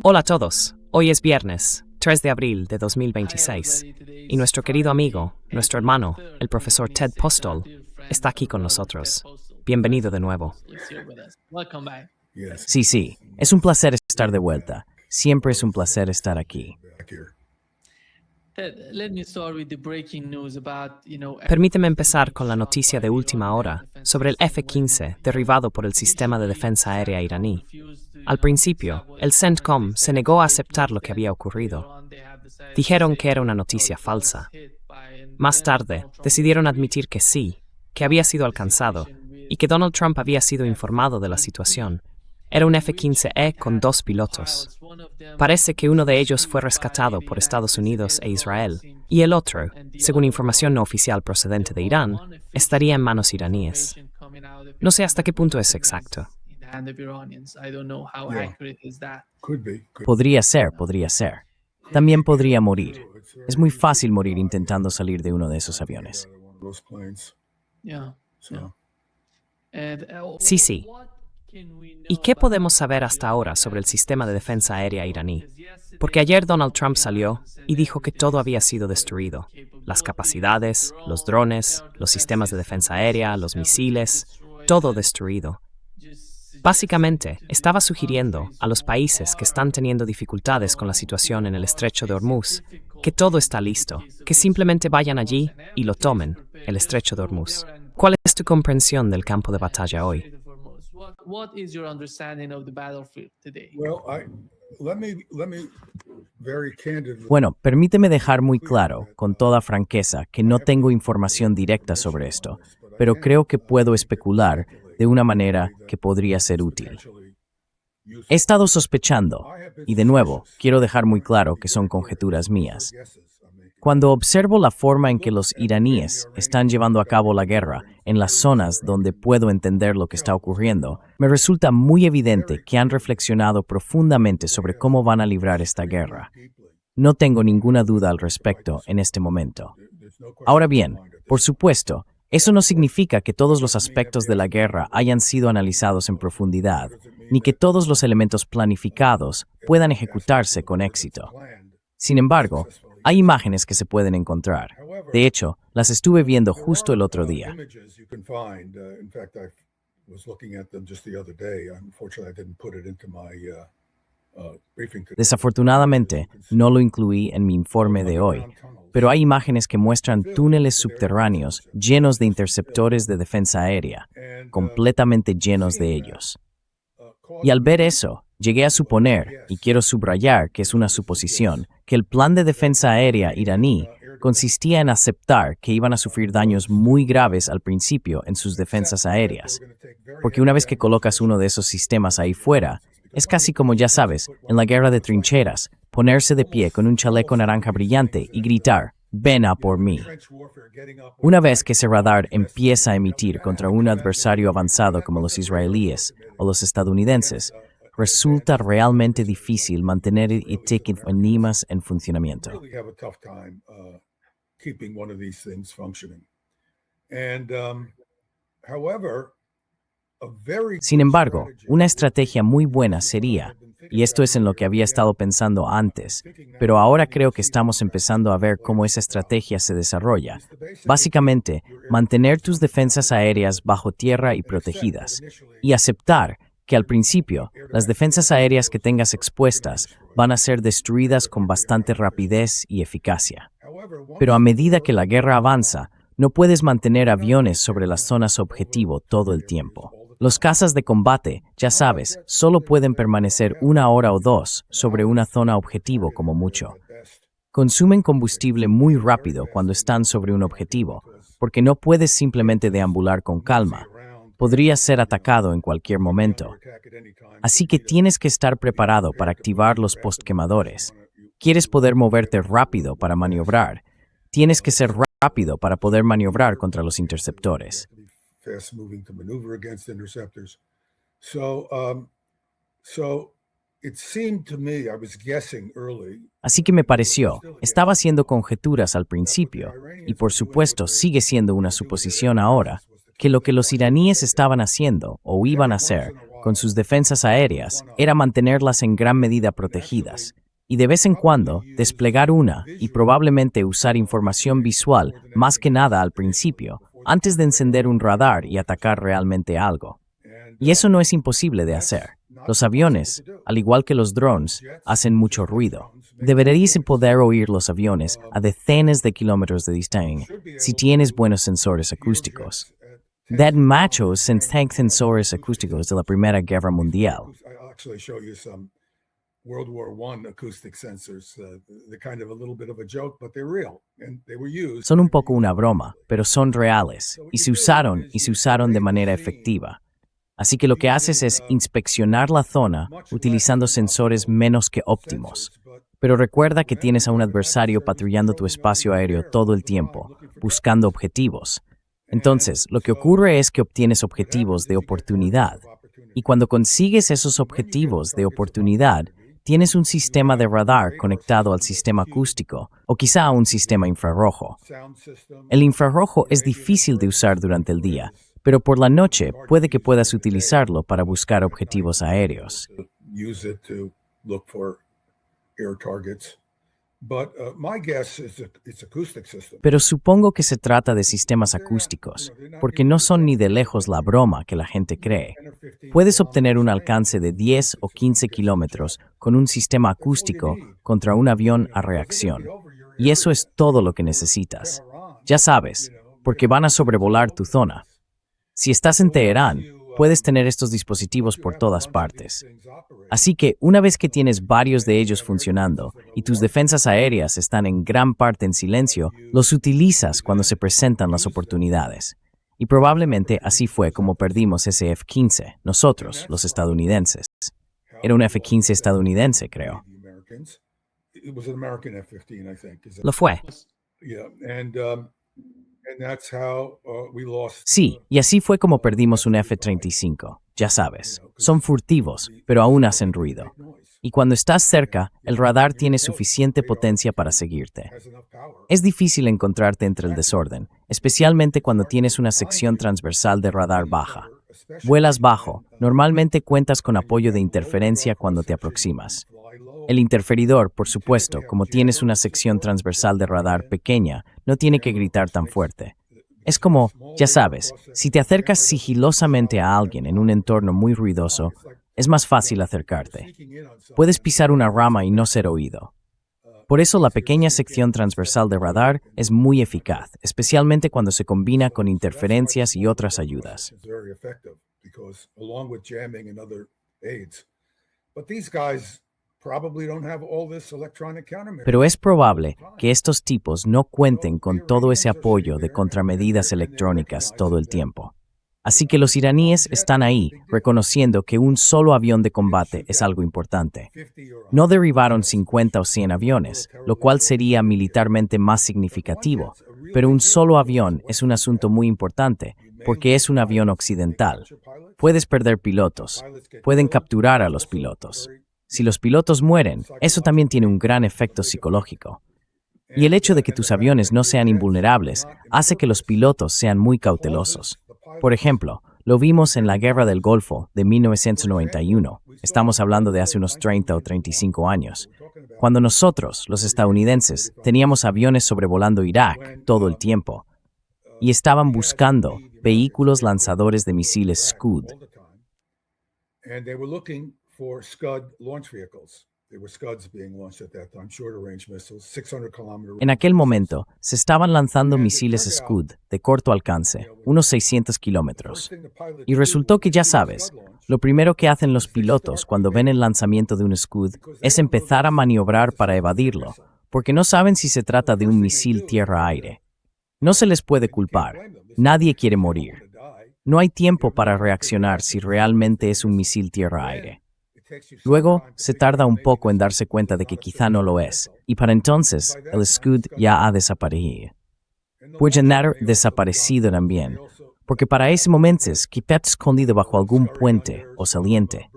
Hola a todos, hoy es viernes, 3 de abril de 2026, y nuestro querido amigo, nuestro hermano, el profesor Ted Postol, está aquí con nosotros. Bienvenido de nuevo. Sí, es un placer estar de vuelta. Siempre es un placer estar aquí. Permíteme empezar con la noticia de última hora sobre el F-15 derribado por el sistema de defensa aérea iraní. Al principio, el CENTCOM se negó a aceptar lo que había ocurrido. Dijeron que era una noticia falsa. Más tarde, decidieron admitir que sí, que había sido alcanzado y que Donald Trump había sido informado de la situación. Era un F-15E con 2 pilotos. Parece que uno de ellos fue rescatado por Estados Unidos e Israel, y el otro, según información no oficial procedente de Irán, estaría en manos iraníes. No sé hasta qué punto es exacto. Podría ser. También podría morir. Es muy fácil morir intentando salir de uno de esos aviones. Sí. ¿Y qué podemos saber hasta ahora sobre el sistema de defensa aérea iraní? Porque ayer Donald Trump salió y dijo que todo había sido destruido. Las capacidades, los drones, los sistemas de defensa aérea, los misiles, todo destruido. Básicamente, estaba sugiriendo a los países que están teniendo dificultades con la situación en el estrecho de Hormuz que todo está listo, que simplemente vayan allí y lo tomen, el estrecho de Hormuz. ¿Cuál es tu comprensión del campo de batalla hoy? Bueno, permíteme dejar muy claro, con toda franqueza, que no tengo información directa sobre esto, pero creo que puedo especular de una manera que podría ser útil. He estado sospechando, y de nuevo, quiero dejar muy claro que son conjeturas mías. Cuando observo la forma en que los iraníes están llevando a cabo la guerra en las zonas donde puedo entender lo que está ocurriendo, me resulta muy evidente que han reflexionado profundamente sobre cómo van a librar esta guerra. No tengo ninguna duda al respecto en este momento. Ahora bien, por supuesto, eso no significa que todos los aspectos de la guerra hayan sido analizados en profundidad, ni que todos los elementos planificados puedan ejecutarse con éxito. Sin embargo, hay imágenes que se pueden encontrar. De hecho, las estuve viendo justo el otro día. Desafortunadamente, no lo incluí en mi informe de hoy, pero hay imágenes que muestran túneles subterráneos llenos de interceptores de defensa aérea, completamente llenos de ellos. Y al ver eso, llegué a suponer, y quiero subrayar que es una suposición, que el plan de defensa aérea iraní consistía en aceptar que iban a sufrir daños muy graves al principio en sus defensas aéreas, porque una vez que colocas uno de esos sistemas ahí fuera, es casi como, ya sabes, en la guerra de trincheras, ponerse de pie con un chaleco naranja brillante y gritar, «Ven a por mí». Una vez que ese radar empieza a emitir contra un adversario avanzado como los israelíes o los estadounidenses, resulta realmente difícil mantener este equipos en funcionamiento. Sin embargo, una estrategia muy buena sería, y esto es en lo que había estado pensando antes, pero ahora creo que estamos empezando a ver cómo esa estrategia se desarrolla. Básicamente, mantener tus defensas aéreas bajo tierra y protegidas, y aceptar que al principio, las defensas aéreas que tengas expuestas van a ser destruidas con bastante rapidez y eficacia. Pero a medida que la guerra avanza, no puedes mantener aviones sobre las zonas objetivo todo el tiempo. Los cazas de combate, ya sabes, solo pueden permanecer 1 hora o 2 sobre una zona objetivo como mucho. Consumen combustible muy rápido cuando están sobre un objetivo, porque no puedes simplemente deambular con calma. Podrías ser atacado en cualquier momento. Así que tienes que estar preparado para activar los postquemadores. Quieres poder moverte rápido para maniobrar. Tienes que ser rápido para poder maniobrar contra los interceptores. Así que me pareció, estaba haciendo conjeturas al principio, y por supuesto sigue siendo una suposición ahora, que lo que los iraníes estaban haciendo o iban a hacer con sus defensas aéreas era mantenerlas en gran medida protegidas, y de vez en cuando desplegar una y probablemente usar información visual más que nada al principio, antes de encender un radar y atacar realmente algo. Y eso no es imposible de hacer. Los aviones, al igual que los drones, hacen mucho ruido. Deberías poder oír los aviones a decenas de kilómetros de distancia si tienes buenos sensores acústicos. De hecho, tengo sensores acústicos de la Primera Guerra Mundial. World War I acoustic sensors. They're kind of a little bit of a joke, but they're real, and they were used. Son un poco una broma, pero son reales, y se usaron de manera efectiva. Así que lo que haces es inspeccionar la zona utilizando sensores menos que óptimos. Pero recuerda que tienes a un adversario patrullando tu espacio aéreo todo el tiempo, buscando objetivos. Entonces, lo que ocurre es que obtienes objetivos de oportunidad. Y cuando consigues esos objetivos de oportunidad, tienes un sistema de radar conectado al sistema acústico o quizá a un sistema infrarrojo. El infrarrojo es difícil de usar durante el día, pero por la noche puede que puedas utilizarlo para buscar objetivos aéreos. Pero supongo que se trata de sistemas acústicos, porque no son ni de lejos la broma que la gente cree. Puedes obtener un alcance de 10 o 15 kilómetros con un sistema acústico contra un avión a reacción. Y eso es todo lo que necesitas. Ya sabes, porque van a sobrevolar tu zona. Si estás en Teherán, puedes tener estos dispositivos por todas partes. Así que, una vez que tienes varios de ellos funcionando y tus defensas aéreas están en gran parte en silencio, los utilizas cuando se presentan las oportunidades. Y probablemente así fue como perdimos ese F-15, nosotros, los estadounidenses. Era un F-15 estadounidense, creo. Lo fue. Sí, y así fue como perdimos un F-35. Ya sabes, son furtivos, pero aún hacen ruido. Y cuando estás cerca, el radar tiene suficiente potencia para seguirte. Es difícil encontrarte entre el desorden, especialmente cuando tienes una sección transversal de radar baja. Vuelas bajo, normalmente cuentas con apoyo de interferencia cuando te aproximas. El interferidor, por supuesto, como tienes una sección transversal de radar pequeña, no tiene que gritar tan fuerte. Es como, ya sabes, si te acercas sigilosamente a alguien en un entorno muy ruidoso, es más fácil acercarte. Puedes pisar una rama y no ser oído. Por eso la pequeña sección transversal de radar es muy eficaz, especialmente cuando se combina con interferencias y otras ayudas. Pero es probable que estos tipos no cuenten con todo ese apoyo de contramedidas electrónicas todo el tiempo. Así que los iraníes están ahí, reconociendo que un solo avión de combate es algo importante. No derribaron 50 o 100 aviones, lo cual sería militarmente más significativo, pero un solo avión es un asunto muy importante, porque es un avión occidental. Puedes perder pilotos, pueden capturar a los pilotos. Si los pilotos mueren, eso también tiene un gran efecto psicológico. Y el hecho de que tus aviones no sean invulnerables hace que los pilotos sean muy cautelosos. Por ejemplo, lo vimos en la Guerra del Golfo de 1991. Estamos hablando de hace unos 30 o 35 años. Cuando nosotros, los estadounidenses, teníamos aviones sobrevolando Irak todo el tiempo y estaban buscando vehículos lanzadores de misiles Scud. For Scud launch vehicles. They were Scuds being launched at that time, shorter range missiles, 600-kilometer. En aquel momento, se estaban lanzando misiles Scud de corto alcance, unos 600 kilómetros. Y resultó que, ya sabes, lo primero que hacen los pilotos cuando ven el lanzamiento de un Scud es empezar a maniobrar para evadirlo, porque no saben si se trata de un misil tierra-aire. No se les puede culpar. Nadie quiere morir. No hay tiempo para reaccionar si realmente es un misil tierra-aire. Luego, se tarda un poco en darse cuenta de que quizá no lo es, y para entonces, el Scud ya ha desaparecido. Puede haber desaparecido también, porque para ese momento es quizá escondido bajo algún puente o saliente.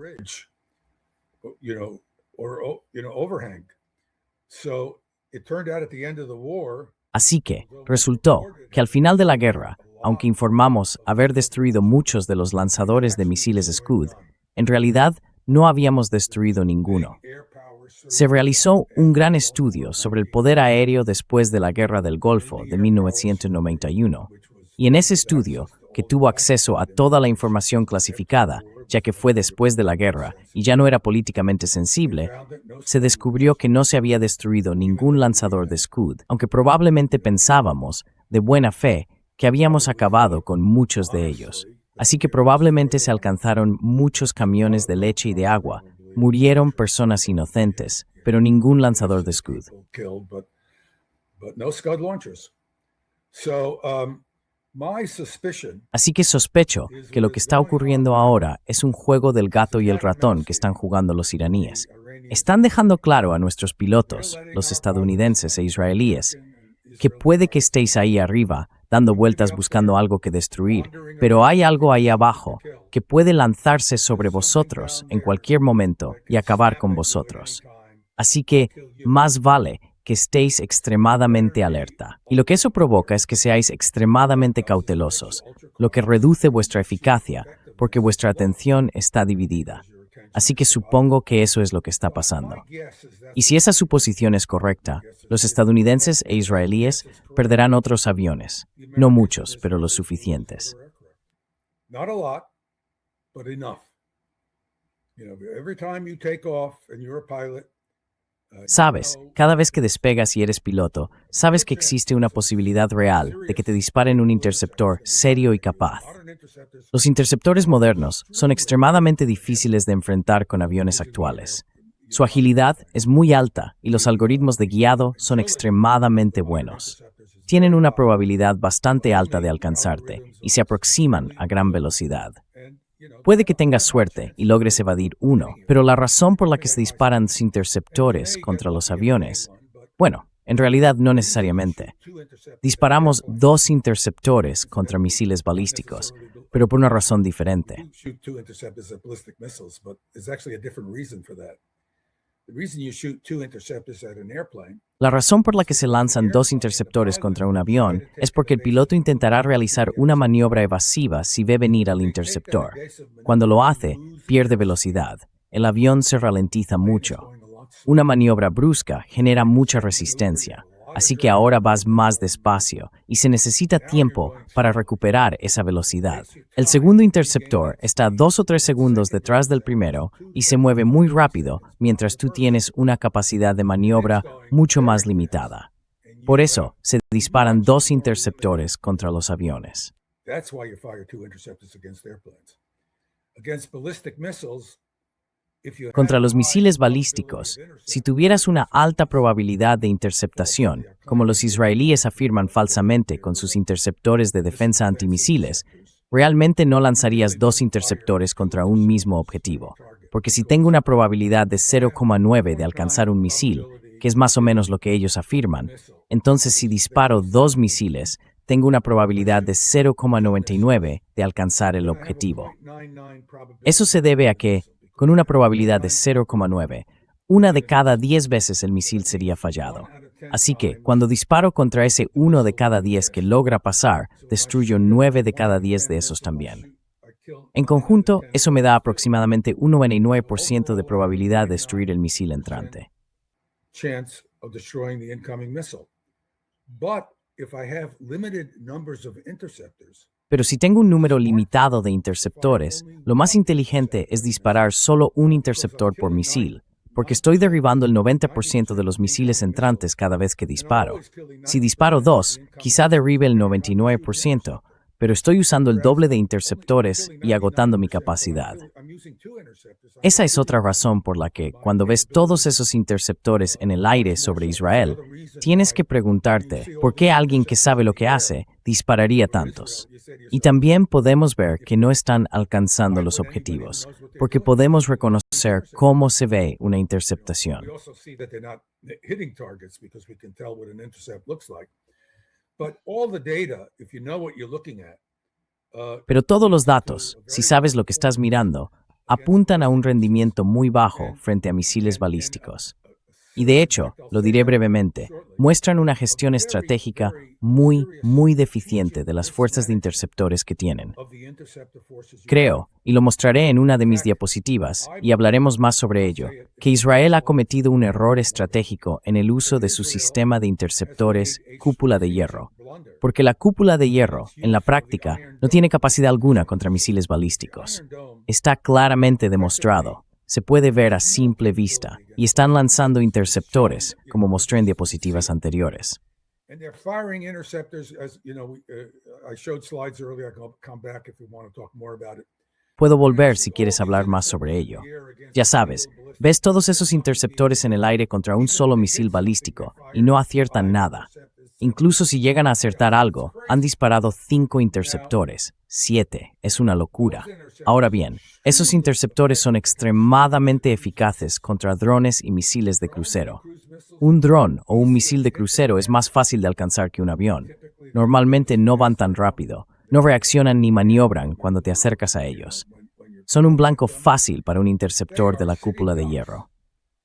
Así que, resultó que al final de la guerra, aunque informamos haber destruido muchos de los lanzadores de misiles Scud, En realidad, no habíamos destruido ninguno. Se realizó un gran estudio sobre el poder aéreo después de la Guerra del Golfo de 1991, y en ese estudio, que tuvo acceso a toda la información clasificada, ya que fue después de la guerra y ya no era políticamente sensible, se descubrió que no se había destruido ningún lanzador de Scud, aunque probablemente pensábamos, de buena fe, que habíamos acabado con muchos de ellos. Así que probablemente se alcanzaron muchos camiones de leche y de agua, murieron personas inocentes, pero ningún lanzador de Scud. Así que sospecho que lo que está ocurriendo ahora es un juego del gato y el ratón que están jugando los iraníes. Están dejando claro a nuestros pilotos, los estadounidenses e israelíes, que puede que estéis ahí arriba, dando vueltas buscando algo que destruir, pero hay algo ahí abajo que puede lanzarse sobre vosotros en cualquier momento y acabar con vosotros. Así que más vale que estéis extremadamente alerta. Y lo que eso provoca es que seáis extremadamente cautelosos, lo que reduce vuestra eficacia porque vuestra atención está dividida. Así que supongo que eso es lo que está pasando. Y si esa suposición es correcta, los estadounidenses e israelíes perderán otros aviones. No muchos, pero los suficientes. Sabes, cada vez que despegas y eres piloto, sabes que existe una posibilidad real de que te disparen un interceptor serio y capaz. Los interceptores modernos son extremadamente difíciles de enfrentar con aviones actuales. Su agilidad es muy alta y los algoritmos de guiado son extremadamente buenos. Tienen una probabilidad bastante alta de alcanzarte y se aproximan a gran velocidad. Puede que tengas suerte y logres evadir uno, pero la razón por la que se disparan los interceptores contra los aviones, bueno, en realidad no necesariamente. Disparamos 2 interceptores contra misiles balísticos, pero por una razón diferente. La razón por la que se lanzan 2 interceptores contra un avión es porque el piloto intentará realizar una maniobra evasiva si ve venir al interceptor. Cuando lo hace, pierde velocidad. El avión se ralentiza mucho. Una maniobra brusca genera mucha resistencia, así que ahora vas más despacio y se necesita tiempo para recuperar esa velocidad. El segundo interceptor está 2 o 3 segundos detrás del primero y se mueve muy rápido mientras tú tienes una capacidad de maniobra mucho más limitada. Por eso, se disparan 2 interceptores contra los aviones. Contra los misiles balísticos, si tuvieras una alta probabilidad de interceptación, como los israelíes afirman falsamente con sus interceptores de defensa antimisiles, realmente no lanzarías 2 interceptores contra un mismo objetivo, porque si tengo una probabilidad de 0,9 de alcanzar un misil, que es más o menos lo que ellos afirman, entonces si disparo 2 misiles, tengo una probabilidad de 0,99 de alcanzar el objetivo. Eso se debe a que, con una probabilidad de 0,9, una de cada 10 veces el misil sería fallado. Así que, cuando disparo contra ese 1 de cada 10 que logra pasar, destruyo 9 de cada 10 de esos también. En conjunto, eso me da aproximadamente un 99% de probabilidad de destruir el misil entrante. Pero si tengo un número limitado de interceptores, lo más inteligente es disparar solo un interceptor por misil, porque estoy derribando el 90% de los misiles entrantes cada vez que disparo. Si disparo 2, quizá derribe el 99%, pero estoy usando el doble de interceptores y agotando mi capacidad. Esa es otra razón por la que, cuando ves todos esos interceptores en el aire sobre Israel, tienes que preguntarte por qué alguien que sabe lo que hace dispararía tantos. Y también podemos ver que no están alcanzando los objetivos, porque podemos reconocer cómo se ve una interceptación. Pero todos los datos, si sabes lo que estás mirando, apuntan a un rendimiento muy bajo frente a misiles balísticos. Y de hecho, lo diré brevemente, muestran una gestión estratégica muy deficiente de las fuerzas de interceptores que tienen. Creo, y lo mostraré en una de mis diapositivas, y hablaremos más sobre ello, que Israel ha cometido un error estratégico en el uso de su sistema de interceptores cúpula de hierro, porque la cúpula de hierro, en la práctica, no tiene capacidad alguna contra misiles balísticos. Está claramente demostrado. Se puede ver a simple vista, y están lanzando interceptores, como mostré en diapositivas anteriores. And they're firing interceptors, as you know, I showed slides earlier. I can come back if you want to talk more about it. Puedo volver si quieres hablar más sobre ello. Ya sabes, ves todos esos interceptores en el aire contra un solo misil balístico, y no aciertan nada. Incluso si llegan a acertar algo, han disparado 5 interceptores. 7. Es una locura. Ahora bien, esos interceptores son extremadamente eficaces contra drones y misiles de crucero. Un dron o un misil de crucero es más fácil de alcanzar que un avión. Normalmente no van tan rápido, no reaccionan ni maniobran cuando te acercas a ellos. Son un blanco fácil para un interceptor de la cúpula de hierro.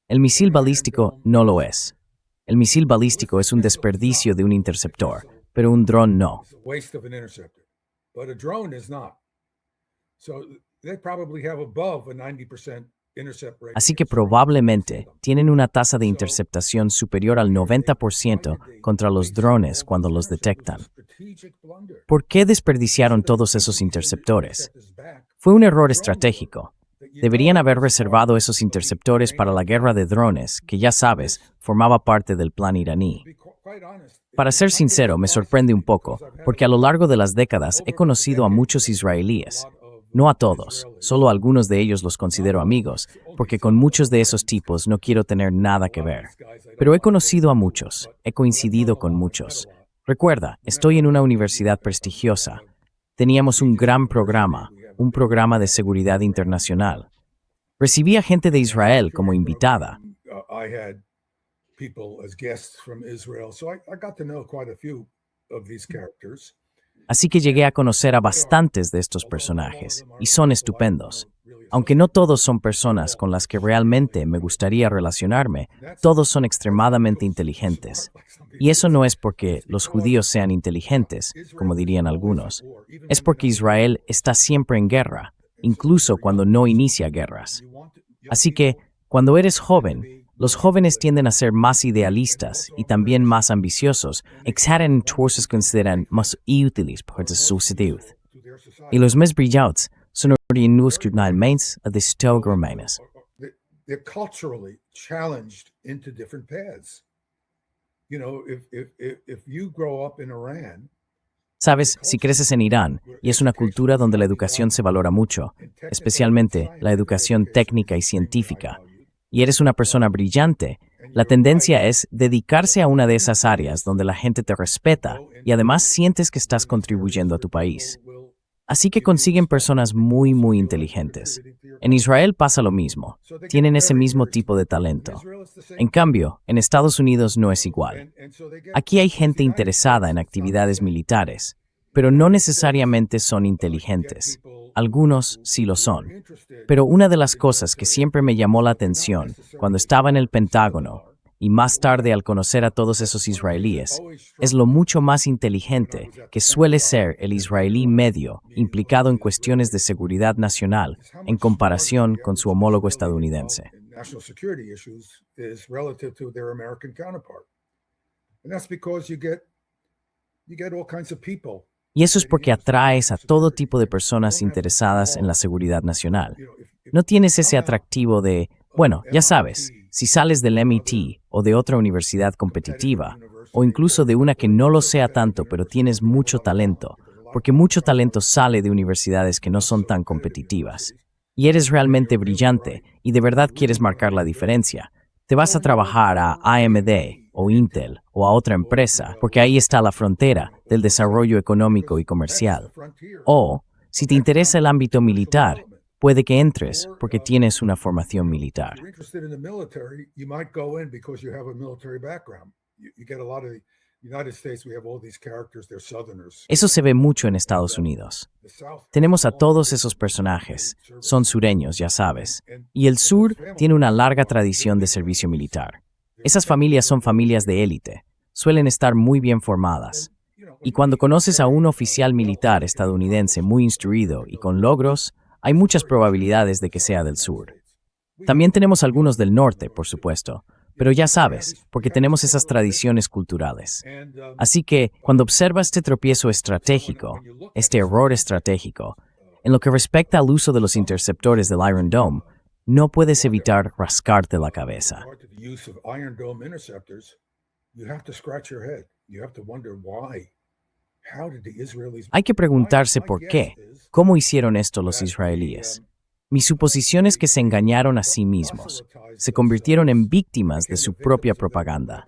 El misil balístico no lo es. El misil balístico es un desperdicio de un interceptor, pero un dron no. Así que probablemente tienen una tasa de interceptación superior al 90% contra los drones cuando los detectan. ¿Por qué desperdiciaron todos esos interceptores? Fue un error estratégico. Deberían haber reservado esos interceptores para la guerra de drones, que ya sabes, formaba parte del plan iraní. Para ser sincero, me sorprende un poco, porque a lo largo de las décadas he conocido a muchos israelíes. No a todos, solo a algunos de ellos los considero amigos, porque con muchos de esos tipos no quiero tener nada que ver. Pero he conocido a muchos, he coincidido con muchos. Recuerda, estoy en una universidad prestigiosa. Teníamos un gran programa, un programa de seguridad internacional. Recibí a gente de Israel como invitada. Así que llegué a conocer a bastantes de estos personajes, y son estupendos. Aunque no todos son personas con las que realmente me gustaría relacionarme, todos son extremadamente inteligentes. Y eso no es porque los judíos sean inteligentes, como dirían algunos. Es porque Israel está siempre en guerra, incluso cuando no inicia guerras. Así que, cuando eres joven, los jóvenes tienden a ser más idealistas y también más ambiciosos, exageran todos consideran más útiles para la sociedad. Y los más brillantes son orientados a destacar romanas. They're culturally challenged into different paths. You know, if you grow up in Iran, Sabes, si creces en Irán, y es una cultura donde la educación se valora mucho, especialmente la educación técnica y científica, y eres una persona brillante, la tendencia es dedicarse a una de esas áreas donde la gente te respeta y además sientes que estás contribuyendo a tu país. Así que consiguen personas muy inteligentes. En Israel pasa lo mismo. Tienen ese mismo tipo de talento. En cambio, en Estados Unidos no es igual. Aquí hay gente interesada en actividades militares, pero no necesariamente son inteligentes. Algunos sí lo son. Pero una de las cosas que siempre me llamó la atención cuando estaba en el Pentágono, y más tarde al conocer a todos esos israelíes, es lo mucho más inteligente que suele ser el israelí medio implicado en cuestiones de seguridad nacional en comparación con su homólogo estadounidense. Y eso es porque atraes a todo tipo de personas interesadas en la seguridad nacional. No tienes ese atractivo de, bueno, ya sabes, si sales del MIT o de otra universidad competitiva, o incluso de una que no lo sea tanto pero tienes mucho talento, porque mucho talento sale de universidades que no son tan competitivas, y eres realmente brillante y de verdad quieres marcar la diferencia, te vas a trabajar a AMD o Intel o a otra empresa, porque ahí está la frontera del desarrollo económico y comercial. O, si te interesa el ámbito militar, puede que entres porque tienes una formación militar. Eso se ve mucho en Estados Unidos. Tenemos a todos esos personajes, son sureños, ya sabes, y el sur tiene una larga tradición de servicio militar. Esas familias son familias de élite, suelen estar muy bien formadas. Y cuando conoces a un oficial militar estadounidense muy instruido y con logros, hay muchas probabilidades de que sea del sur. También tenemos algunos del norte, por supuesto, pero ya sabes, porque tenemos esas tradiciones culturales. Así que, cuando observas este tropiezo estratégico, este error estratégico, en lo que respecta al uso de los interceptores del Iron Dome, no puedes evitar rascarte la cabeza. Hay que preguntarse por qué. ¿Cómo hicieron esto los israelíes? Mi suposición es que se engañaron a sí mismos. Se convirtieron en víctimas de su propia propaganda.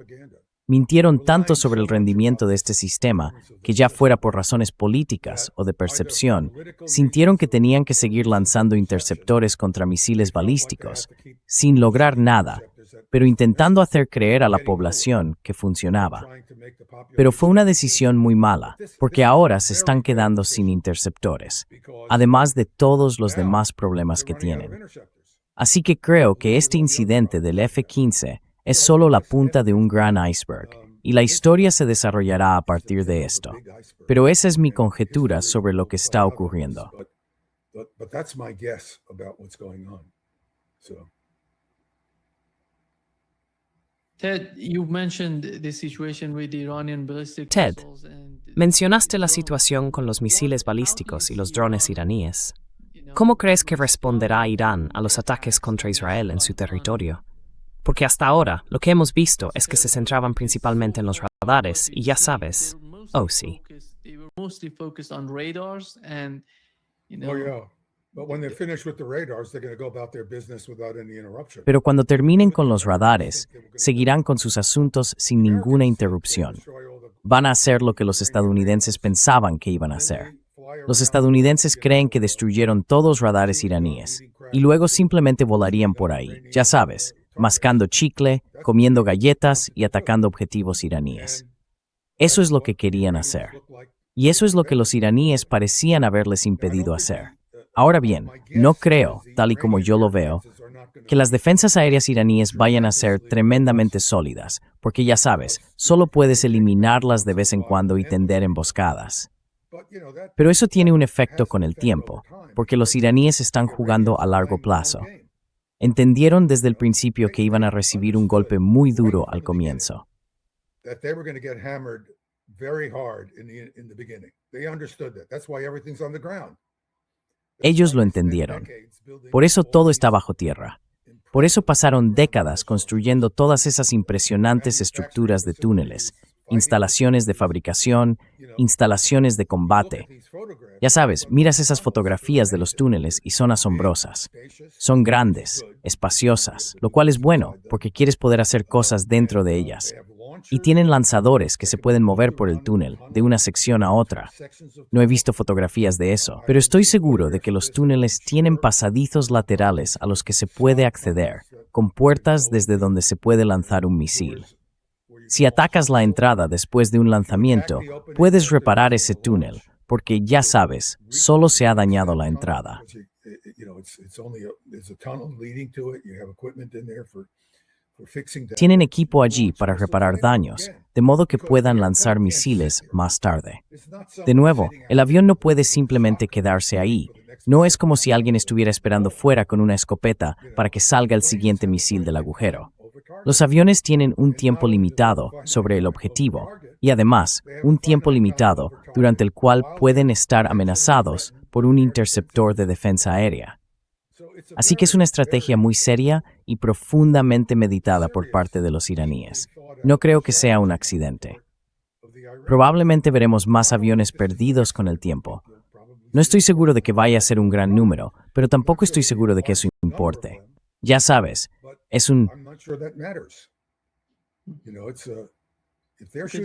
Mintieron tanto sobre el rendimiento de este sistema que, ya fuera por razones políticas o de percepción, sintieron que tenían que seguir lanzando interceptores contra misiles balísticos, sin lograr nada, pero intentando hacer creer a la población que funcionaba. Pero fue una decisión muy mala, porque ahora se están quedando sin interceptores, además de todos los demás problemas que tienen. Así que creo que este incidente del F-15 es solo la punta de un gran iceberg, y la historia se desarrollará a partir de esto. Pero esa es mi conjetura sobre lo que está ocurriendo. Ted, mencionaste la situación con los misiles balísticos y los drones iraníes. ¿Cómo crees que responderá Irán a los ataques contra Israel en su territorio? Porque hasta ahora lo que hemos visto es que se centraban principalmente en los radares y ya sabes, oh sí. Pero cuando terminen con los radares, seguirán con sus asuntos sin ninguna interrupción. Van a hacer lo que los estadounidenses pensaban que iban a hacer. Los estadounidenses creen que destruyeron todos los radares iraníes y luego simplemente volarían por ahí, ya sabes, mascando chicle, comiendo galletas y atacando objetivos iraníes. Eso es lo que querían hacer. Y eso es lo que los iraníes parecían haberles impedido hacer. Ahora bien, no creo, tal y como yo lo veo, que las defensas aéreas iraníes vayan a ser tremendamente sólidas, porque ya sabes, solo puedes eliminarlas de vez en cuando y tender emboscadas. Pero eso tiene un efecto con el tiempo, porque los iraníes están jugando a largo plazo. Entendieron desde el principio que iban a recibir un golpe muy duro al comienzo. Ellos lo entendieron. Por eso todo está bajo tierra. Por eso pasaron décadas construyendo todas esas impresionantes estructuras de túneles, instalaciones de fabricación, instalaciones de combate. Ya sabes, miras esas fotografías de los túneles y son asombrosas. Son grandes, espaciosas, lo cual es bueno, porque quieres poder hacer cosas dentro de ellas. Y tienen lanzadores que se pueden mover por el túnel, de una sección a otra. No he visto fotografías de eso, pero estoy seguro de que los túneles tienen pasadizos laterales a los que se puede acceder, con puertas desde donde se puede lanzar un misil. Si atacas la entrada después de un lanzamiento, puedes reparar ese túnel, porque ya sabes, solo se ha dañado la entrada. Tienen equipo allí para reparar daños, de modo que puedan lanzar misiles más tarde. De nuevo, el avión no puede simplemente quedarse ahí. No es como si alguien estuviera esperando fuera con una escopeta para que salga el siguiente misil del agujero. Los aviones tienen un tiempo limitado sobre el objetivo y además un tiempo limitado durante el cual pueden estar amenazados por un interceptor de defensa aérea. Así que es una estrategia muy seria y profundamente meditada por parte de los iraníes. No creo que sea un accidente. Probablemente veremos más aviones perdidos con el tiempo. No estoy seguro de que vaya a ser un gran número, pero tampoco estoy seguro de que eso importe. Ya sabes, es un...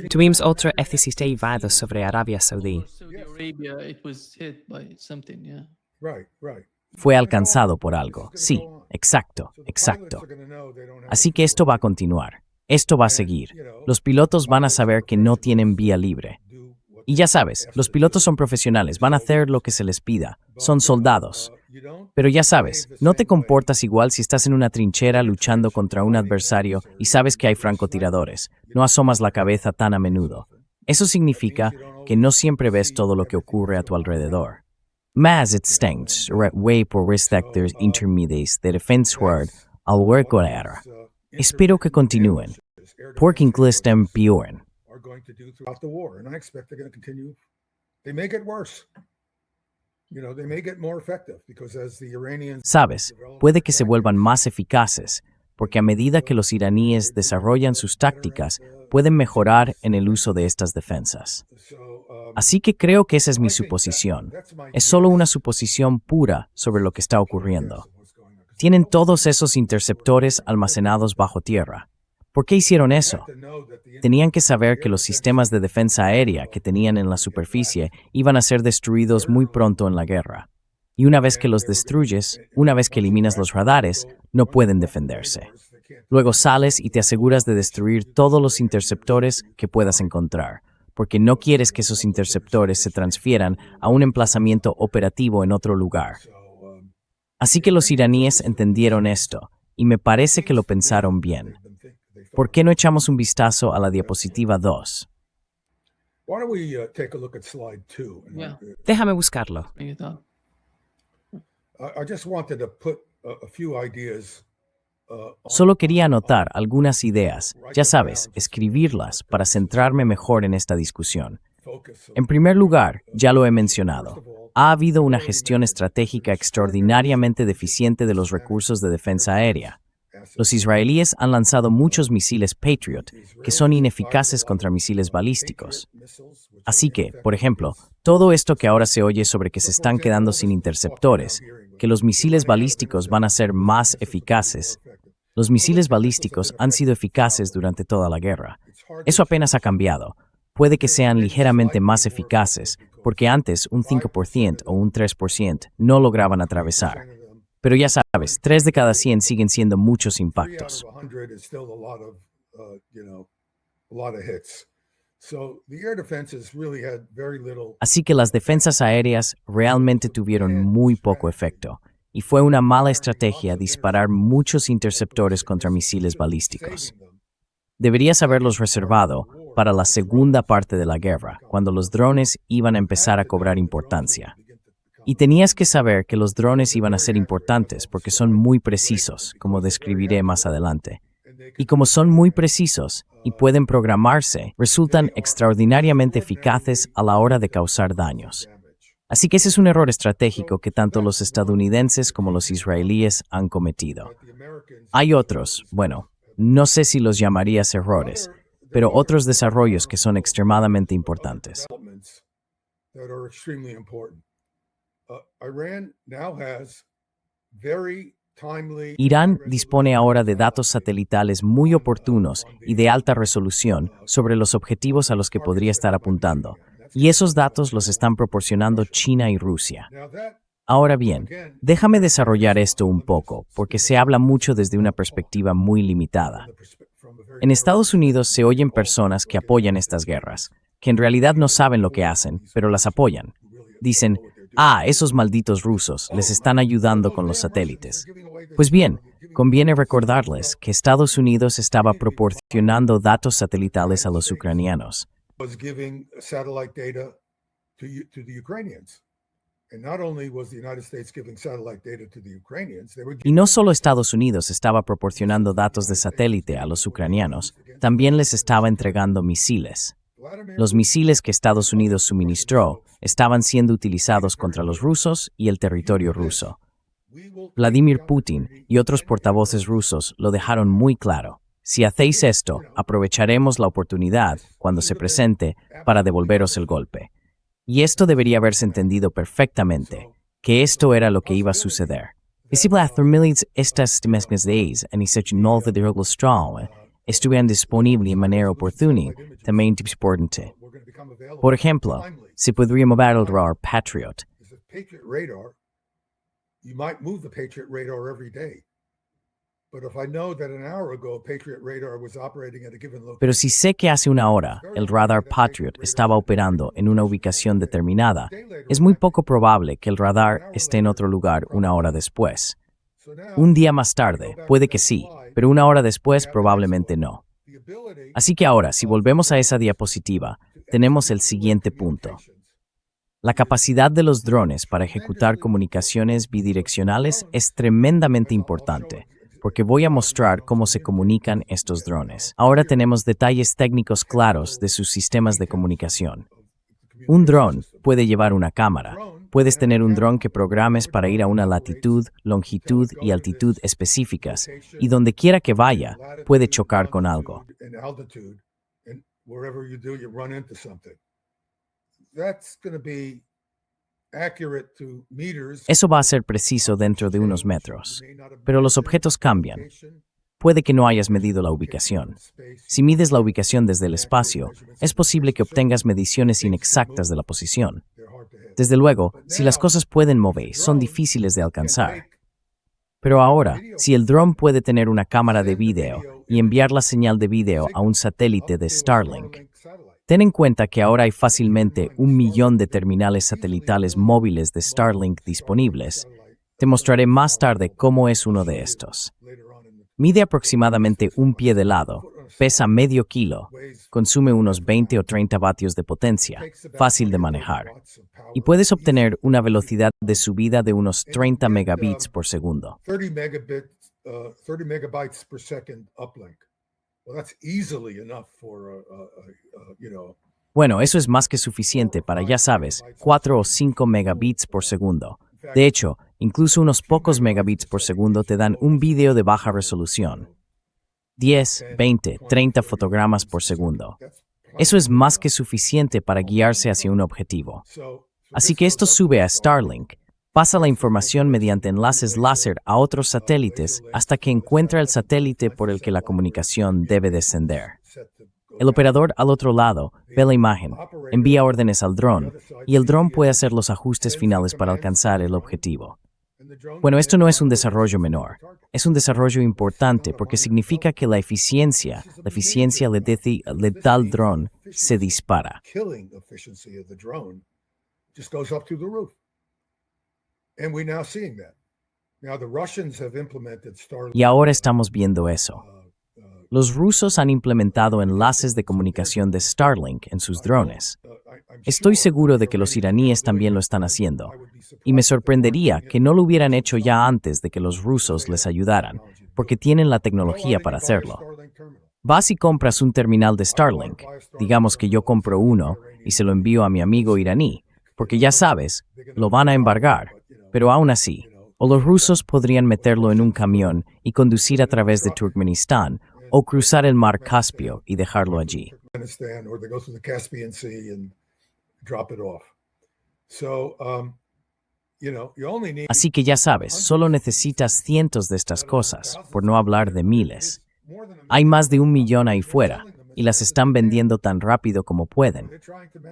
Tuvimos otro F-16 sobre Arabia Saudí. Fue alcanzado por algo. Sí, exacto. Así que esto va a continuar. Esto va a seguir. Los pilotos van a saber que no tienen vía libre. Y ya sabes, los pilotos son profesionales, van a hacer lo que se les pida. Son soldados. Pero ya sabes, no te comportas igual si estás en una trinchera luchando contra un adversario y sabes que hay francotiradores. No asomas la cabeza tan a menudo. Eso significa que no siempre ves todo lo que ocurre a tu alrededor. Mas it stängs rätt way på respecter intermedias de defensword al workolära. Espero que continúen, porque inglés empeoren. Are going to do throughout the war, and I expect they're going to continue. They may get worse. They may get more effective because as the Iranians Sabes, puede que se vuelvan más eficaces, porque a medida que los iraníes desarrollan sus tácticas, pueden mejorar en el uso de estas defensas. Así que creo que esa es mi suposición. Es solo una suposición pura sobre lo que está ocurriendo. Tienen todos esos interceptores almacenados bajo tierra. ¿Por qué hicieron eso? Tenían que saber que los sistemas de defensa aérea que tenían en la superficie iban a ser destruidos muy pronto en la guerra. Y una vez que los destruyes, una vez que eliminas los radares, no pueden defenderse. Luego sales y te aseguras de destruir todos los interceptores que puedas encontrar, porque no quieres que esos interceptores se transfieran a un emplazamiento operativo en otro lugar. Así que los iraníes entendieron esto, y me parece que lo pensaron bien. ¿Por qué no echamos un vistazo a la diapositiva 2? Why don't we take a look at slide 2? Déjame buscarlo. I just wanted to put a few ideas. Solo quería anotar algunas ideas, ya sabes, escribirlas para centrarme mejor en esta discusión. En primer lugar, ya lo he mencionado, ha habido una gestión estratégica extraordinariamente deficiente de los recursos de defensa aérea. Los israelíes han lanzado muchos misiles Patriot que son ineficaces contra misiles balísticos. Así que, por ejemplo, todo esto que ahora se oye sobre que se están quedando sin interceptores, que los misiles balísticos van a ser más eficaces. Los misiles balísticos han sido eficaces durante toda la guerra. Eso apenas ha cambiado. Puede que sean ligeramente más eficaces, porque antes un 5% o un 3% no lograban atravesar. Pero ya sabes, 3 de cada 100 siguen siendo muchos impactos. Así que las defensas aéreas realmente tuvieron muy poco efecto, y fue una mala estrategia disparar muchos interceptores contra misiles balísticos. Deberías haberlos reservado para la segunda parte de la guerra, cuando los drones iban a empezar a cobrar importancia. Y tenías que saber que los drones iban a ser importantes porque son muy precisos, como describiré más adelante. Y como son muy precisos y pueden programarse, resultan extraordinariamente eficaces a la hora de causar daños. Así que ese es un error estratégico que tanto los estadounidenses como los israelíes han cometido. Hay otros, bueno, no sé si los llamarías errores, pero otros desarrollos que son extremadamente importantes. Irán dispone ahora de datos satelitales muy oportunos y de alta resolución sobre los objetivos a los que podría estar apuntando, y esos datos los están proporcionando China y Rusia. Ahora bien, déjame desarrollar esto un poco, porque se habla mucho desde una perspectiva muy limitada. En Estados Unidos se oyen personas que apoyan estas guerras, que en realidad no saben lo que hacen, pero las apoyan. Dicen, esos malditos rusos les están ayudando con los satélites. Pues bien, conviene recordarles que Estados Unidos estaba proporcionando datos satelitales a los ucranianos. Y no solo Estados Unidos estaba proporcionando datos de satélite a los ucranianos, también les estaba entregando misiles. Los misiles que Estados Unidos suministró estaban siendo utilizados contra los rusos y el territorio ruso. Vladimir Putin y otros portavoces rusos lo dejaron muy claro. Si hacéis esto, aprovecharemos la oportunidad, cuando se presente, para devolveros el golpe. Y esto debería haberse entendido perfectamente, que esto era lo que iba a suceder. Estas mesmas en estuvieran disponibles de manera oportuna, también es importante. Por ejemplo, se podría mover el radar Patriot. But if I know that an hour ago a Patriot radar was operating at a given location, Pero si sé que hace una hora el radar Patriot estaba operando en una ubicación determinada, es muy poco probable que el radar esté en otro lugar una hora después. so now Un día más tarde, puede que sí, pero una hora después probablemente no. the ability Así que ahora, si volvemos a esa diapositiva, tenemos el siguiente punto. La capacidad de los drones para ejecutar comunicaciones bidireccionales es tremendamente importante, porque voy a mostrar cómo se comunican estos drones. Ahora tenemos detalles técnicos claros de sus sistemas de comunicación. Un dron puede llevar una cámara. Puedes tener un dron que programes para ir a una latitud, longitud y altitud específicas, y donde quiera que vaya, puede chocar con algo. and altitude, and wherever you do, you run into something. That's going to be accurate to meters. Eso va a ser preciso dentro de unos metros. Pero los objetos cambian. Puede que no hayas medido la ubicación. Si mides la ubicación desde el espacio, es posible que obtengas mediciones inexactas de la posición. Desde luego, si las cosas pueden mover, son difíciles de alcanzar. Pero ahora, si el dron puede tener una cámara de video y enviar la señal de video a un satélite de Starlink, ten en cuenta que ahora hay fácilmente 1 millón de terminales satelitales móviles de Starlink disponibles. Te mostraré más tarde cómo es uno de estos. Mide aproximadamente 1 pie de lado, pesa medio kilo, consume unos 20 o 30 vatios de potencia, fácil de manejar, y puedes obtener una velocidad de subida de unos 30 megabits por segundo. 30 megabytes per second uplink. Well, that's easily enough for Bueno, eso es más que suficiente para, ya sabes, 4 o 5 megabits por segundo. De hecho, incluso unos pocos megabits por segundo te dan un vídeo de baja resolución. 10, 20, 30 fotogramas por segundo. Eso es más que suficiente para guiarse hacia un objetivo. Así que esto sube a Starlink, pasa la información mediante enlaces láser a otros satélites hasta que encuentra el satélite por el que la comunicación debe descender. El operador al otro lado ve la imagen, envía órdenes al dron y el dron puede hacer los ajustes finales para alcanzar el objetivo. Bueno, esto no es un desarrollo menor, es un desarrollo importante porque significa que la eficiencia de tal dron se dispara. killing efficiency of the drone just goes up through the roof. And we're now seeing that. Now the Russians have implemented Starlink. Y ahora estamos viendo eso. Los rusos han implementado enlaces de comunicación de Starlink en sus drones. Estoy seguro de que los iraníes también lo están haciendo, y me sorprendería que no lo hubieran hecho ya antes de que los rusos les ayudaran, porque tienen la tecnología para hacerlo. Vas y compras un terminal de Starlink, digamos que yo compro uno y se lo envío a mi amigo iraní, porque ya sabes, lo van a embargar, pero aún así, o los rusos podrían meterlo en un camión y conducir a través de Turkmenistán, o cruzar el mar Caspio y dejarlo allí. Afghanistan, or they go through the Caspian Sea and drop it off. So, you only need Así que ya sabes, solo necesitas cientos de estas cosas, por no hablar de miles. Hay más de 1 millón ahí fuera, y las están vendiendo tan rápido como pueden.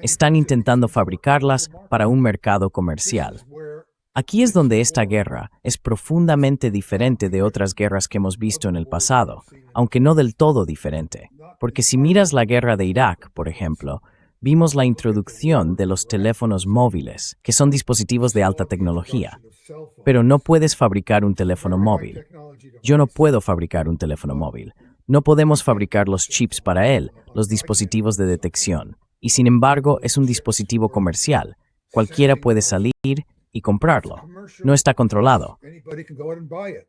Están intentando fabricarlas para un mercado comercial. Aquí es donde esta guerra es profundamente diferente de otras guerras que hemos visto en el pasado, aunque no del todo diferente. Porque si miras la guerra de Irak, por ejemplo, vimos la introducción de los teléfonos móviles, que son dispositivos de alta tecnología. Pero no puedes fabricar un teléfono móvil. Yo no puedo fabricar un teléfono móvil. No podemos fabricar los chips para él, los dispositivos de detección. Y sin embargo, es un dispositivo comercial. Cualquiera puede salir y comprarlo. No está controlado. anybody can go out and buy it.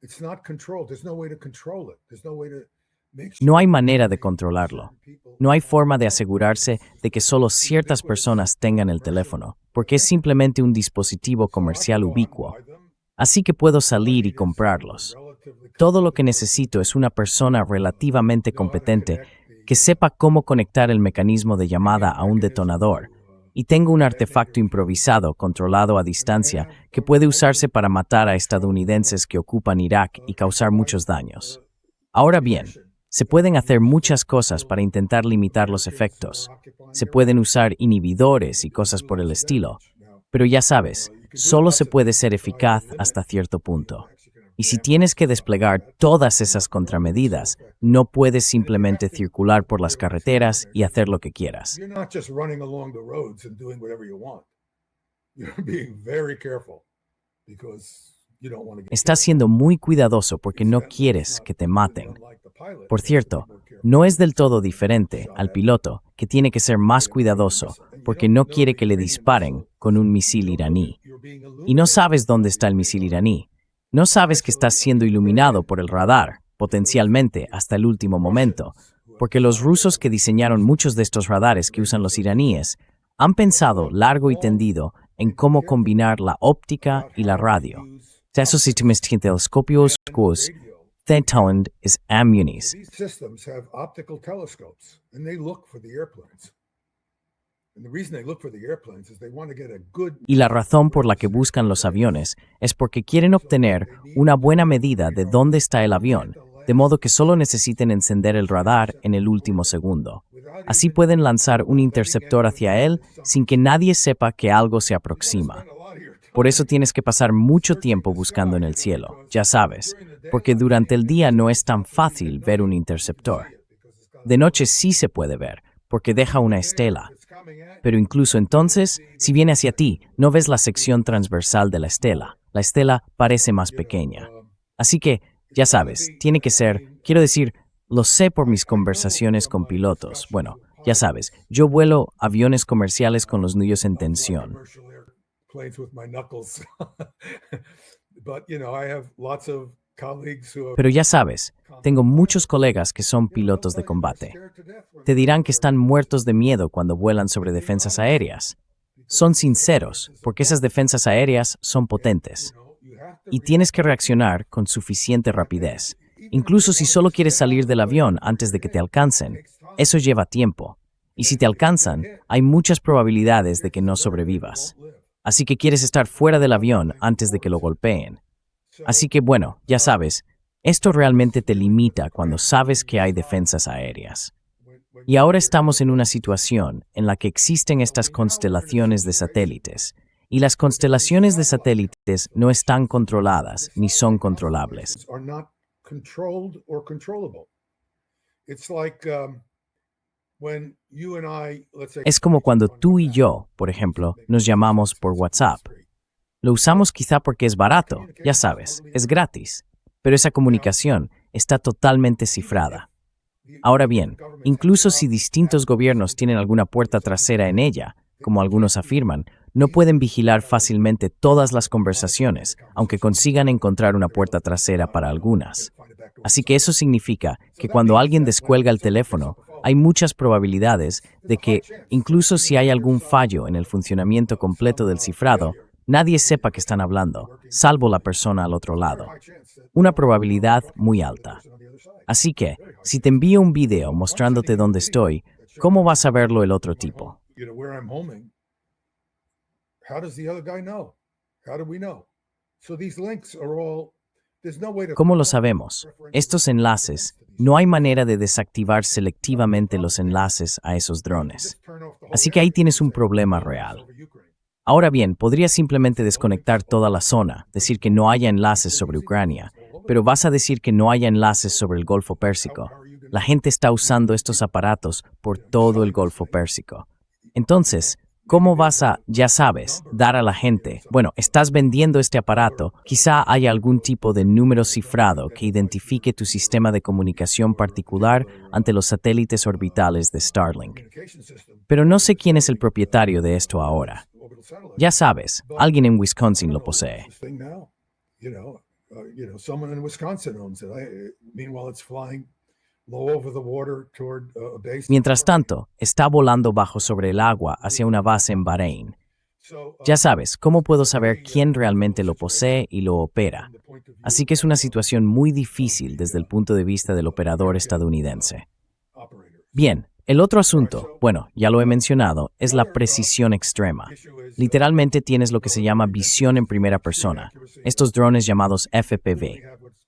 It's not controlled. There's no way to control it. There's no way to make sure No hay manera de controlarlo. No hay forma de asegurarse de que solo ciertas personas tengan el teléfono, porque es simplemente un dispositivo comercial ubicuo. Así que puedo salir y comprarlos. Todo lo que necesito es una persona relativamente competente que sepa cómo conectar el mecanismo de llamada a un detonador. Y tengo un artefacto improvisado controlado a distancia que puede usarse para matar a estadounidenses que ocupan Irak y causar muchos daños. Ahora bien, se pueden hacer muchas cosas para intentar limitar los efectos. Se pueden usar inhibidores y cosas por el estilo. Pero ya sabes, solo se puede ser eficaz hasta cierto punto. Y si tienes que desplegar todas esas contramedidas, no puedes simplemente circular por las carreteras y hacer lo que quieras. You're not just running along the roads and doing whatever you want. You're being very careful because you don't want to get Estás siendo muy cuidadoso porque no quieres que te maten. Por cierto, no es del todo diferente al piloto, que tiene que ser más cuidadoso porque no quiere que le disparen con un misil iraní. Y no sabes dónde está el misil iraní. No sabes que estás siendo iluminado por el radar, potencialmente hasta el último momento, porque los rusos que diseñaron muchos de estos radares que usan los iraníes han pensado largo y tendido en cómo combinar la óptica y la radio. Esos sistemas telescopios es ammunis. These systems have optical telescopes and they look for the airplanes. And the reason they look for the airplanes is they want to get a good Y la razón por la que buscan los aviones es porque quieren obtener una buena medida de dónde está el avión, de modo que solo necesiten encender el radar en el último segundo. Así pueden lanzar un interceptor hacia él sin que nadie sepa que algo se aproxima. Por eso tienes que pasar mucho tiempo buscando en el cielo, ya sabes, porque durante el día no es tan fácil ver un interceptor. De noche sí se puede ver, porque deja una estela. Pero incluso entonces, si viene hacia ti, no ves la sección transversal de la estela. La estela parece más pequeña. Así que, ya sabes, tiene que ser, quiero decir, lo sé por mis conversaciones con pilotos. Bueno, ya sabes, yo vuelo aviones comerciales con los nudillos en tensión. planes with my knuckles. But, you know, I have lots of colleagues who have Pero ya sabes, tengo muchos colegas que son pilotos de combate. Te dirán que están muertos de miedo cuando vuelan sobre defensas aéreas. Son sinceros, porque esas defensas aéreas son potentes. Y tienes que reaccionar con suficiente rapidez. Incluso si solo quieres salir del avión antes de que te alcancen, eso lleva tiempo. Y si te alcanzan, hay muchas probabilidades de que no sobrevivas. Así que quieres estar fuera del avión antes de que lo golpeen. Así que bueno, ya sabes, esto realmente te limita cuando sabes que hay defensas aéreas. Y ahora estamos en una situación en la que existen estas constelaciones de satélites, y las constelaciones de satélites no están controladas ni son controlables. are not controlled or controllable. It's like when you and I, let's say, Es como cuando tú y yo, por ejemplo, nos llamamos por WhatsApp. Lo usamos quizá porque es barato, ya sabes, es gratis, pero esa comunicación está totalmente cifrada. Ahora bien, incluso si distintos gobiernos tienen alguna puerta trasera en ella, como algunos afirman, no pueden vigilar fácilmente todas las conversaciones, aunque consigan encontrar una puerta trasera para algunas. Así que eso significa que cuando alguien descuelga el teléfono, hay muchas probabilidades de que, incluso si hay algún fallo en el funcionamiento completo del cifrado, nadie sepa que están hablando, salvo la persona al otro lado. Una probabilidad muy alta. Así que, si te envío un video mostrándote dónde estoy, ¿cómo vas a verlo el otro tipo? you know, where I'm homing, how does the other guy know? How do we know? So these links are all, there's no way to... ¿Cómo lo sabemos? Estos enlaces, no hay manera de desactivar selectivamente los enlaces a esos drones. Así que ahí tienes un problema real. Ahora bien, podrías simplemente desconectar toda la zona, decir que no haya enlaces sobre Ucrania, pero vas a decir que no haya enlaces sobre el Golfo Pérsico. La gente está usando estos aparatos por todo el Golfo Pérsico. Entonces, ¿cómo vas a, ya sabes, dar a la gente, bueno, estás vendiendo este aparato, quizá haya algún tipo de número cifrado que identifique tu sistema de comunicación particular ante los satélites orbitales de Starlink? Pero no sé quién es el propietario de esto ahora. Ya sabes, alguien en Wisconsin lo posee. This thing now, someone in Wisconsin owns it. Meanwhile, it's flying low over the water toward a base. Mientras tanto, está volando bajo sobre el agua hacia una base en Bahrein. Ya sabes, ¿cómo puedo saber quién realmente lo posee y lo opera? Así que es una situación muy difícil desde el punto de vista del operador estadounidense. Bien, el otro asunto, bueno, ya lo he mencionado, es la precisión extrema. Literalmente tienes lo que se llama visión en primera persona, estos drones llamados FPV.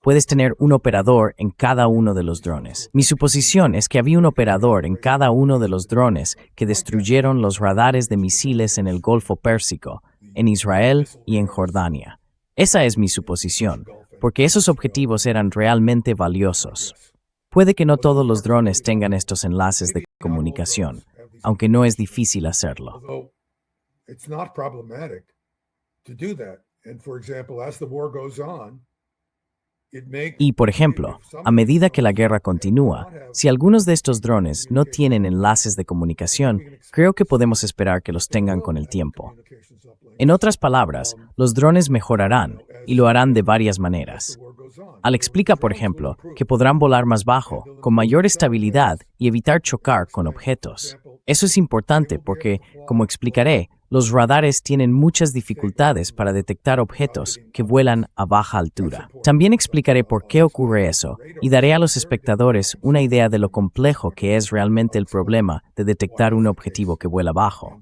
Puedes tener un operador en cada uno de los drones. Mi suposición es que había un operador en cada uno de los drones que destruyeron los radares de misiles en el Golfo Pérsico, en Israel y en Jordania. Esa es mi suposición, porque esos objetivos eran realmente valiosos. Puede que no todos los drones tengan estos enlaces de comunicación, aunque no es difícil hacerlo. Although it's not problematic to do that. And for example, as the war goes on, it may Y, por ejemplo, a medida que la guerra continúa, si algunos de estos drones no tienen enlaces de comunicación, creo que podemos esperar que los tengan con el tiempo. En otras palabras, los drones mejorarán, y lo harán de varias maneras. Al explica, por ejemplo, que podrán volar más bajo, con mayor estabilidad y evitar chocar con objetos. Eso es importante porque, como explicaré, los radares tienen muchas dificultades para detectar objetos que vuelan a baja altura. También explicaré por qué ocurre eso y daré a los espectadores una idea de lo complejo que es realmente el problema de detectar un objetivo que vuela bajo.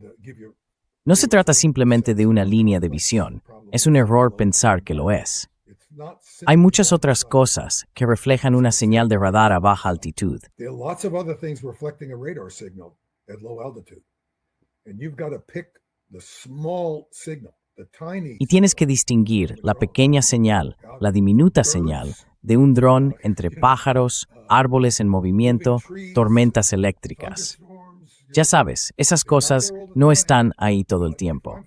No se trata simplemente de una línea de visión, es un error pensar que lo es. Hay muchas otras cosas que reflejan una señal de radar a baja altitud. there are lots of other things reflecting a radar signal at low altitude. And you've got to pick the small signal, the tiny Y tienes que distinguir la pequeña señal, la diminuta señal, de un dron entre pájaros, árboles en movimiento, tormentas eléctricas. Ya sabes, esas cosas no están ahí todo el tiempo.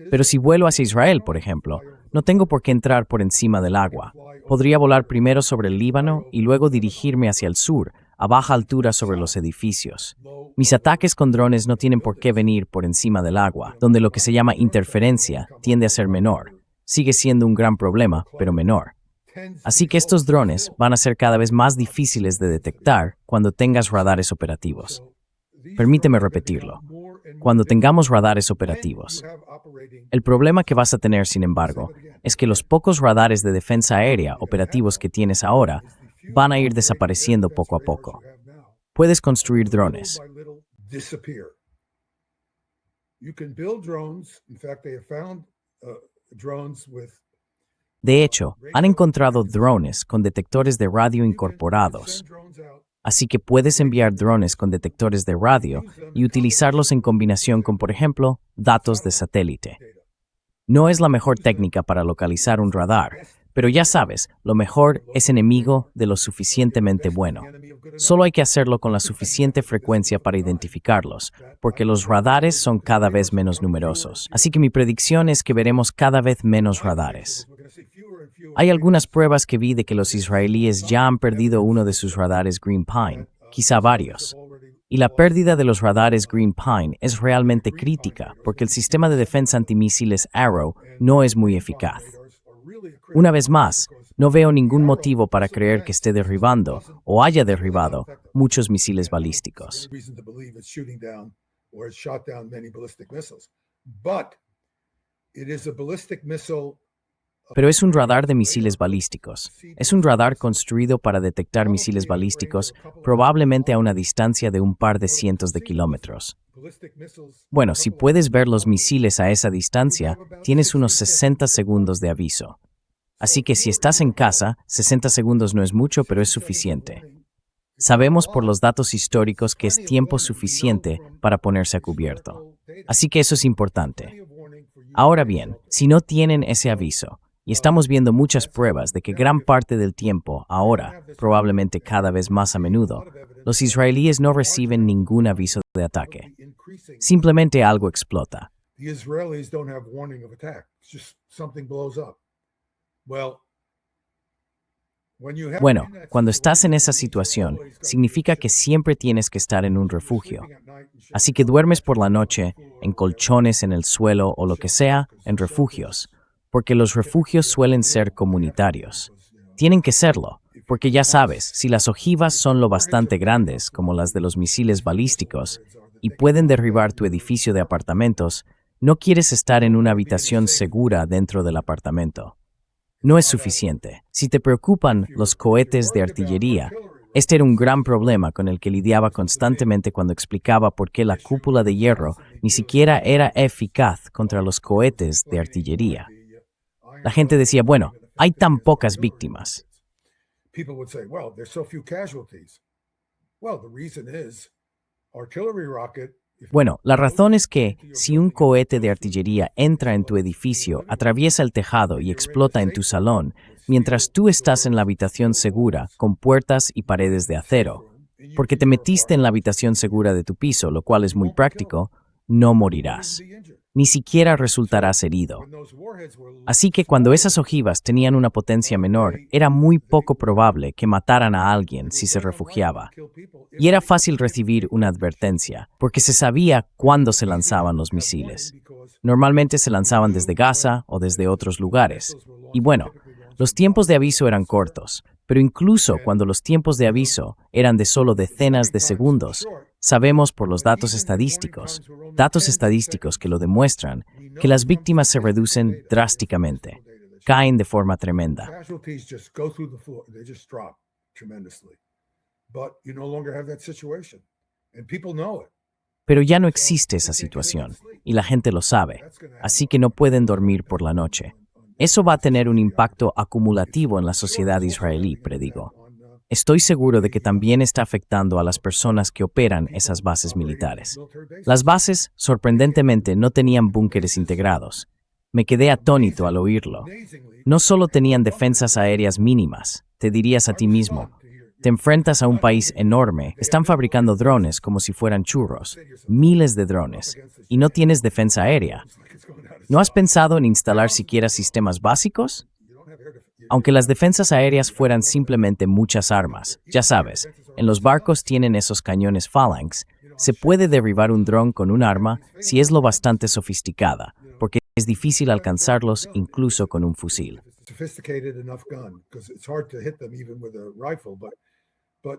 Pero si vuelo hacia Israel, por ejemplo, no tengo por qué entrar por encima del agua. Podría volar primero sobre el Líbano y luego dirigirme hacia el sur, a baja altura sobre los edificios. Mis ataques con drones no tienen por qué venir por encima del agua, donde lo que se llama interferencia tiende a ser menor. Sigue siendo un gran problema, pero menor. Así que estos drones van a ser cada vez más difíciles de detectar cuando tengas radares operativos. Permíteme repetirlo. Cuando tengamos radares operativos. El problema que vas a tener, sin embargo, es que los pocos radares de defensa aérea operativos que tienes ahora van a ir desapareciendo poco a poco. Puedes construir drones. disappear. You can build drones. In fact, they have found drones with De hecho, han encontrado drones con detectores de radio incorporados. Así que puedes enviar drones con detectores de radio y utilizarlos en combinación con, por ejemplo, datos de satélite. No es la mejor técnica para localizar un radar, pero ya sabes, lo mejor es enemigo de lo suficientemente bueno. Solo hay que hacerlo con la suficiente frecuencia para identificarlos, porque los radares son cada vez menos numerosos. Así que mi predicción es que veremos cada vez menos radares. Hay algunas pruebas que vi de que los israelíes ya han perdido uno de sus radares Green Pine, quizá varios. Y la pérdida de los radares Green Pine es realmente crítica porque el sistema de defensa antimisiles Arrow no es muy eficaz. Una vez más, no veo ningún motivo para creer que esté derribando o haya derribado muchos misiles balísticos. Pero es un radar de misiles balísticos. Es un radar construido para detectar misiles balísticos probablemente a una distancia de un par de cientos de kilómetros. Bueno, si puedes ver los misiles a esa distancia, tienes unos 60 segundos de aviso. Así que si estás en casa, 60 segundos no es mucho, pero es suficiente. Sabemos por los datos históricos que es tiempo suficiente para ponerse a cubierto. Así que eso es importante. Ahora bien, si no tienen ese aviso, y estamos viendo muchas pruebas de que gran parte del tiempo, ahora, probablemente cada vez más a menudo, los israelíes no reciben ningún aviso de ataque. Simplemente algo explota. Bueno, cuando estás en esa situación, significa que siempre tienes que estar en un refugio. Así que duermes por la noche, en colchones en el suelo o lo que sea, en refugios. Porque los refugios suelen ser comunitarios. Tienen que serlo, porque ya sabes, si las ojivas son lo bastante grandes, como las de los misiles balísticos, y pueden derribar tu edificio de apartamentos, no quieres estar en una habitación segura dentro del apartamento. No es suficiente. Si te preocupan los cohetes de artillería, este era un gran problema con el que lidiaba constantemente cuando explicaba por qué la cúpula de hierro ni siquiera era eficaz contra los cohetes de artillería. La gente decía, bueno, hay tan pocas víctimas. Bueno, la razón es que si un cohete de artillería entra en tu edificio, atraviesa el tejado y explota en tu salón, mientras tú estás en la habitación segura, con puertas y paredes de acero, porque te metiste en la habitación segura de tu piso, lo cual es muy práctico, no morirás. Ni siquiera resultarás herido. Así que cuando esas ojivas tenían una potencia menor, era muy poco probable que mataran a alguien si se refugiaba. Y era fácil recibir una advertencia, porque se sabía cuándo se lanzaban los misiles. Normalmente se lanzaban desde Gaza o desde otros lugares. Y bueno, los tiempos de aviso eran cortos, pero incluso cuando los tiempos de aviso eran de solo decenas de segundos, sabemos por los datos estadísticos que lo demuestran, que las víctimas se reducen drásticamente, caen de forma tremenda. Casualties just go through the floor. They just drop tremendously. But you no longer have that situation. And people know it. Pero ya no existe esa situación, y la gente lo sabe, así que no pueden dormir por la noche. Eso va a tener un impacto acumulativo en la sociedad israelí, predigo. Estoy seguro de que también está afectando a las personas que operan esas bases militares. Las bases, sorprendentemente, no tenían búnkeres integrados. Me quedé atónito al oírlo. No solo tenían defensas aéreas mínimas, te dirías a ti mismo, te enfrentas a un país enorme, están fabricando drones como si fueran churros, miles de drones, y no tienes defensa aérea. ¿No has pensado en instalar siquiera sistemas básicos? Aunque las defensas aéreas fueran simplemente muchas armas, ya sabes, en los barcos tienen esos cañones Phalanx, se puede derribar un dron con un arma si es lo bastante sofisticada, porque es difícil alcanzarlos incluso con un fusil. Sophisticated enough gun because it's hard to hit them even with a rifle, but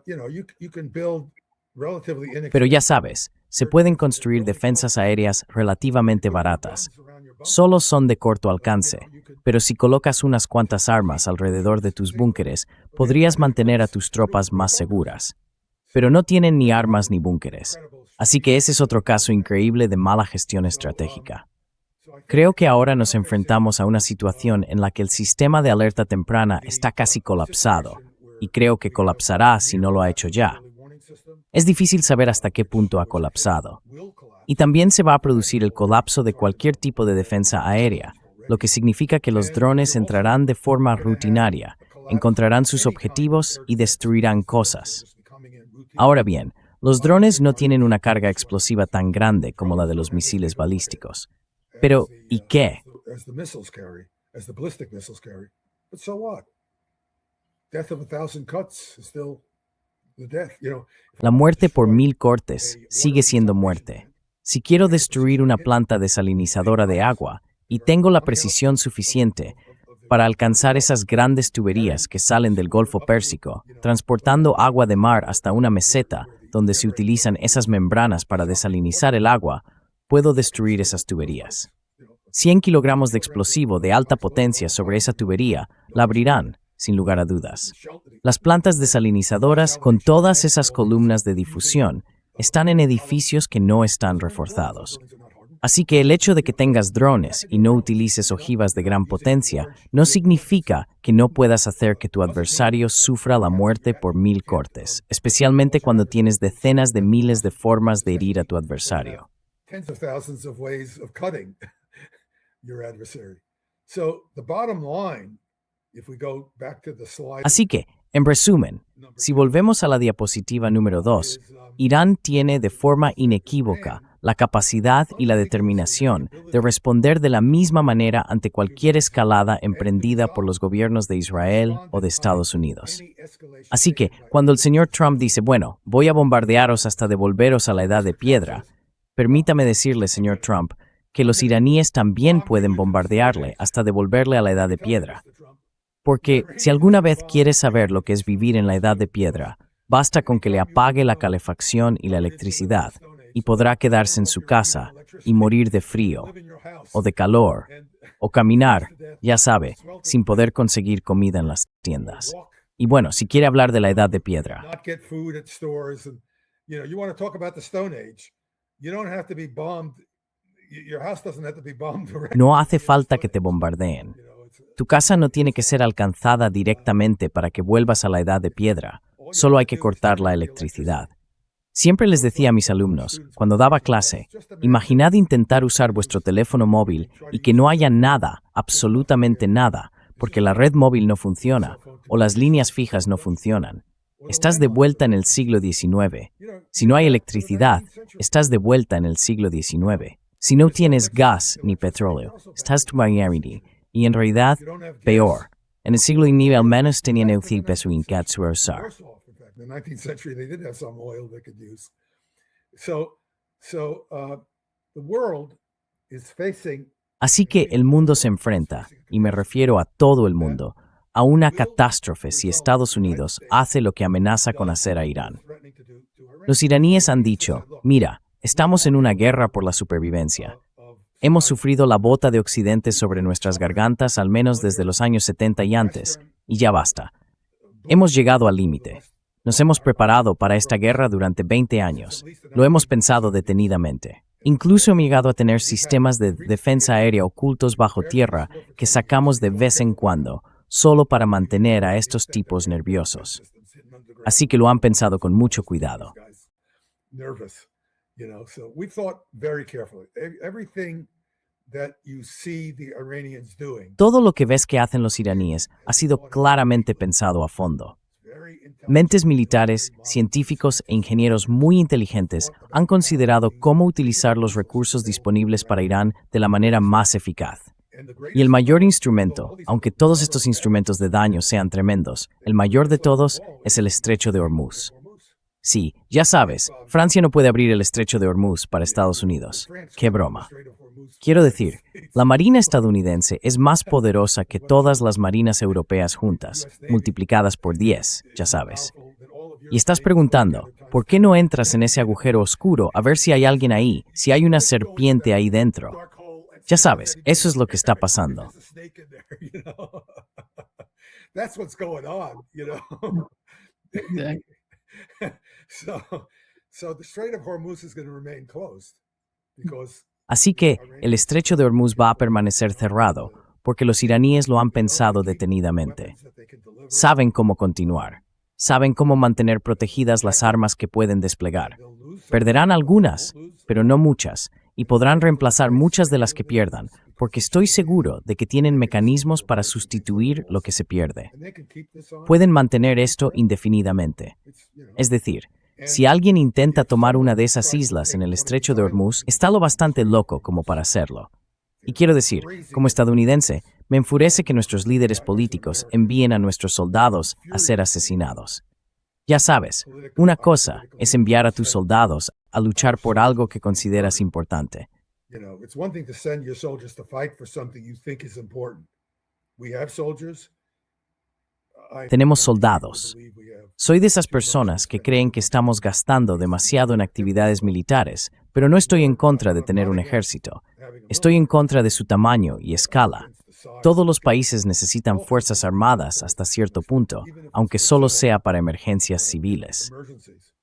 you know, you can build relatively inexpensive. Pero ya sabes, se pueden construir defensas aéreas relativamente baratas. Solo son de corto alcance, pero si colocas unas cuantas armas alrededor de tus búnkeres, podrías mantener a tus tropas más seguras. Pero no tienen ni armas ni búnkeres. Así que ese es otro caso increíble de mala gestión estratégica. Creo que ahora nos enfrentamos a una situación en la que el sistema de alerta temprana está casi colapsado, y creo que colapsará si no lo ha hecho ya. Es difícil saber hasta qué punto ha colapsado. Y también se va a producir el colapso de cualquier tipo de defensa aérea, lo que significa que los drones entrarán de forma rutinaria, encontrarán sus objetivos y destruirán cosas. Ahora bien, los drones no tienen una carga explosiva tan grande como la de los misiles balísticos. Pero, ¿y qué? As the missiles carry, as the ballistic missiles carry. But so what? Death of 1,000 cuts is still the death, you know. La muerte por 1000 cortes sigue siendo muerte. Si quiero destruir una planta desalinizadora de agua y tengo la precisión suficiente para alcanzar esas grandes tuberías que salen del Golfo Pérsico, transportando agua de mar hasta una meseta donde se utilizan esas membranas para desalinizar el agua, puedo destruir esas tuberías. 100 kilogramos de explosivo de alta potencia sobre esa tubería la abrirán, sin lugar a dudas. Las plantas desalinizadoras, con todas esas columnas de difusión, están en edificios que no están reforzados. Así que el hecho de que tengas drones y no utilices ojivas de gran potencia no significa que no puedas hacer que tu adversario sufra la muerte por 1000 cortes, especialmente cuando tienes decenas de miles de formas de herir a tu adversario. Tens of thousands of ways of cutting your adversary. So the bottom line, if we go back to the slide. Así que, en resumen, si volvemos a la diapositiva número 2, Irán tiene de forma inequívoca la capacidad y la determinación de responder de la misma manera ante cualquier escalada emprendida por los gobiernos de Israel o de Estados Unidos. Así que, cuando el señor Trump dice, bueno, voy a bombardearos hasta devolveros a la edad de piedra, permítame decirle, señor Trump, que los iraníes también pueden bombardearle hasta devolverle a la edad de piedra. Porque si alguna vez quieres saber lo que es vivir en la edad de piedra, basta con que le apague la calefacción y la electricidad, y podrá quedarse en su casa y morir de frío, o de calor, o caminar, ya sabe, sin poder conseguir comida en las tiendas. Y bueno, si quiere hablar de la edad de piedra. Not get food at stores and you want to talk about the Stone Age. You don't have to be bombed. Your house doesn't have to be bombed. No hace falta que te bombardeen. Tu casa no tiene que ser alcanzada directamente para que vuelvas a la edad de piedra. Solo hay que cortar la electricidad. Siempre les decía a mis alumnos, cuando daba clase, imaginad intentar usar vuestro teléfono móvil y que no haya nada, absolutamente nada, porque la red móvil no funciona o las líneas fijas no funcionan. Estás de vuelta en el siglo XIX. Si no hay electricidad, estás de vuelta en el siglo XIX. Si no tienes gas ni petróleo, estás tu Miami. Y en realidad, peor. En el siglo XIX al menos tenían el peso en usar. In the 19th century, they did have some oil they could use. The world is facing. Así que el mundo se enfrenta, y me refiero a todo el mundo, a una catástrofe si Estados Unidos hace lo que amenaza con hacer a Irán. Los iraníes han dicho, mira, estamos en una guerra por la supervivencia. Hemos sufrido la bota de Occidente sobre nuestras gargantas al menos desde los años 70 y antes, y ya basta. Hemos llegado al límite. Nos hemos preparado para esta guerra durante 20 años. Lo hemos pensado detenidamente. Incluso hemos llegado a tener sistemas de defensa aérea ocultos bajo tierra que sacamos de vez en cuando, solo para mantener a estos tipos nerviosos. Así que lo han pensado con mucho cuidado. Todo lo que ves que hacen los iraníes ha sido claramente pensado a fondo. Mentes militares, científicos e ingenieros muy inteligentes han considerado cómo utilizar los recursos disponibles para Irán de la manera más eficaz. Y el mayor instrumento, aunque todos estos instrumentos de daño sean tremendos, el mayor de todos es el Estrecho de Hormuz. Sí, ya sabes, Francia no puede abrir el Estrecho de Hormuz para Estados Unidos. ¡Qué broma! Quiero decir, la Marina estadounidense es más poderosa que todas las marinas europeas juntas, multiplicadas por 10, ya sabes. Y estás preguntando, ¿por qué no entras en ese agujero oscuro a ver si hay alguien ahí, si hay una serpiente ahí dentro? Ya sabes, eso es lo que está pasando. Así que el Estrecho de Hormuz va a permanecer cerrado, porque los iraníes lo han pensado detenidamente. Saben cómo continuar. Saben cómo mantener protegidas las armas que pueden desplegar. Perderán algunas, pero no muchas, y podrán reemplazar muchas de las que pierdan, porque estoy seguro de que tienen mecanismos para sustituir lo que se pierde. Pueden mantener esto indefinidamente. Es decir, si alguien intenta tomar una de esas islas en el Estrecho de Hormuz, está lo bastante loco como para hacerlo. Y quiero decir, como estadounidense, me enfurece que nuestros líderes políticos envíen a nuestros soldados a ser asesinados. Ya sabes, una cosa es enviar a tus soldados a luchar por algo que consideras importante. Tenemos soldados. Soy de esas personas que creen que estamos gastando demasiado en actividades militares, pero no estoy en contra de tener un ejército. Estoy en contra de su tamaño y escala. Todos los países necesitan fuerzas armadas hasta cierto punto, aunque solo sea para emergencias civiles.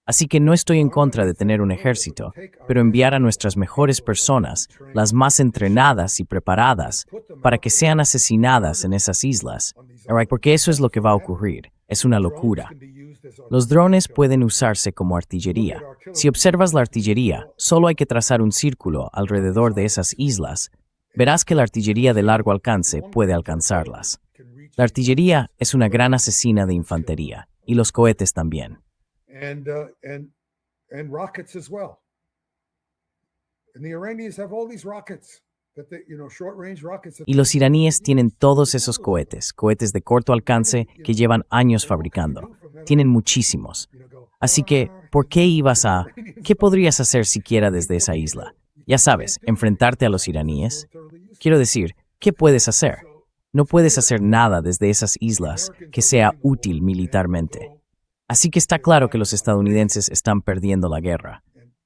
Así que no estoy en contra de tener un ejército, pero enviar a nuestras mejores personas, las más entrenadas y preparadas, para que sean asesinadas en esas islas, porque eso es lo que va a ocurrir. Es una locura. Los drones pueden usarse como artillería. Si observas la artillería, solo hay que trazar un círculo alrededor de esas islas. Verás que la artillería de largo alcance puede alcanzarlas. La artillería es una gran asesina de infantería, y los cohetes también. And rockets as well. And the Iranians have all these rockets that they, short range rockets. Y los iraníes tienen todos esos cohetes, cohetes de corto alcance que llevan años fabricando. Tienen muchísimos. Así que, ¿por qué qué podrías hacer siquiera desde esa isla? Ya sabes, enfrentarte a los iraníes. Quiero decir, ¿qué puedes hacer? No puedes hacer nada desde esas islas que sea útil militarmente. Así que está claro que los estadounidenses están perdiendo la guerra.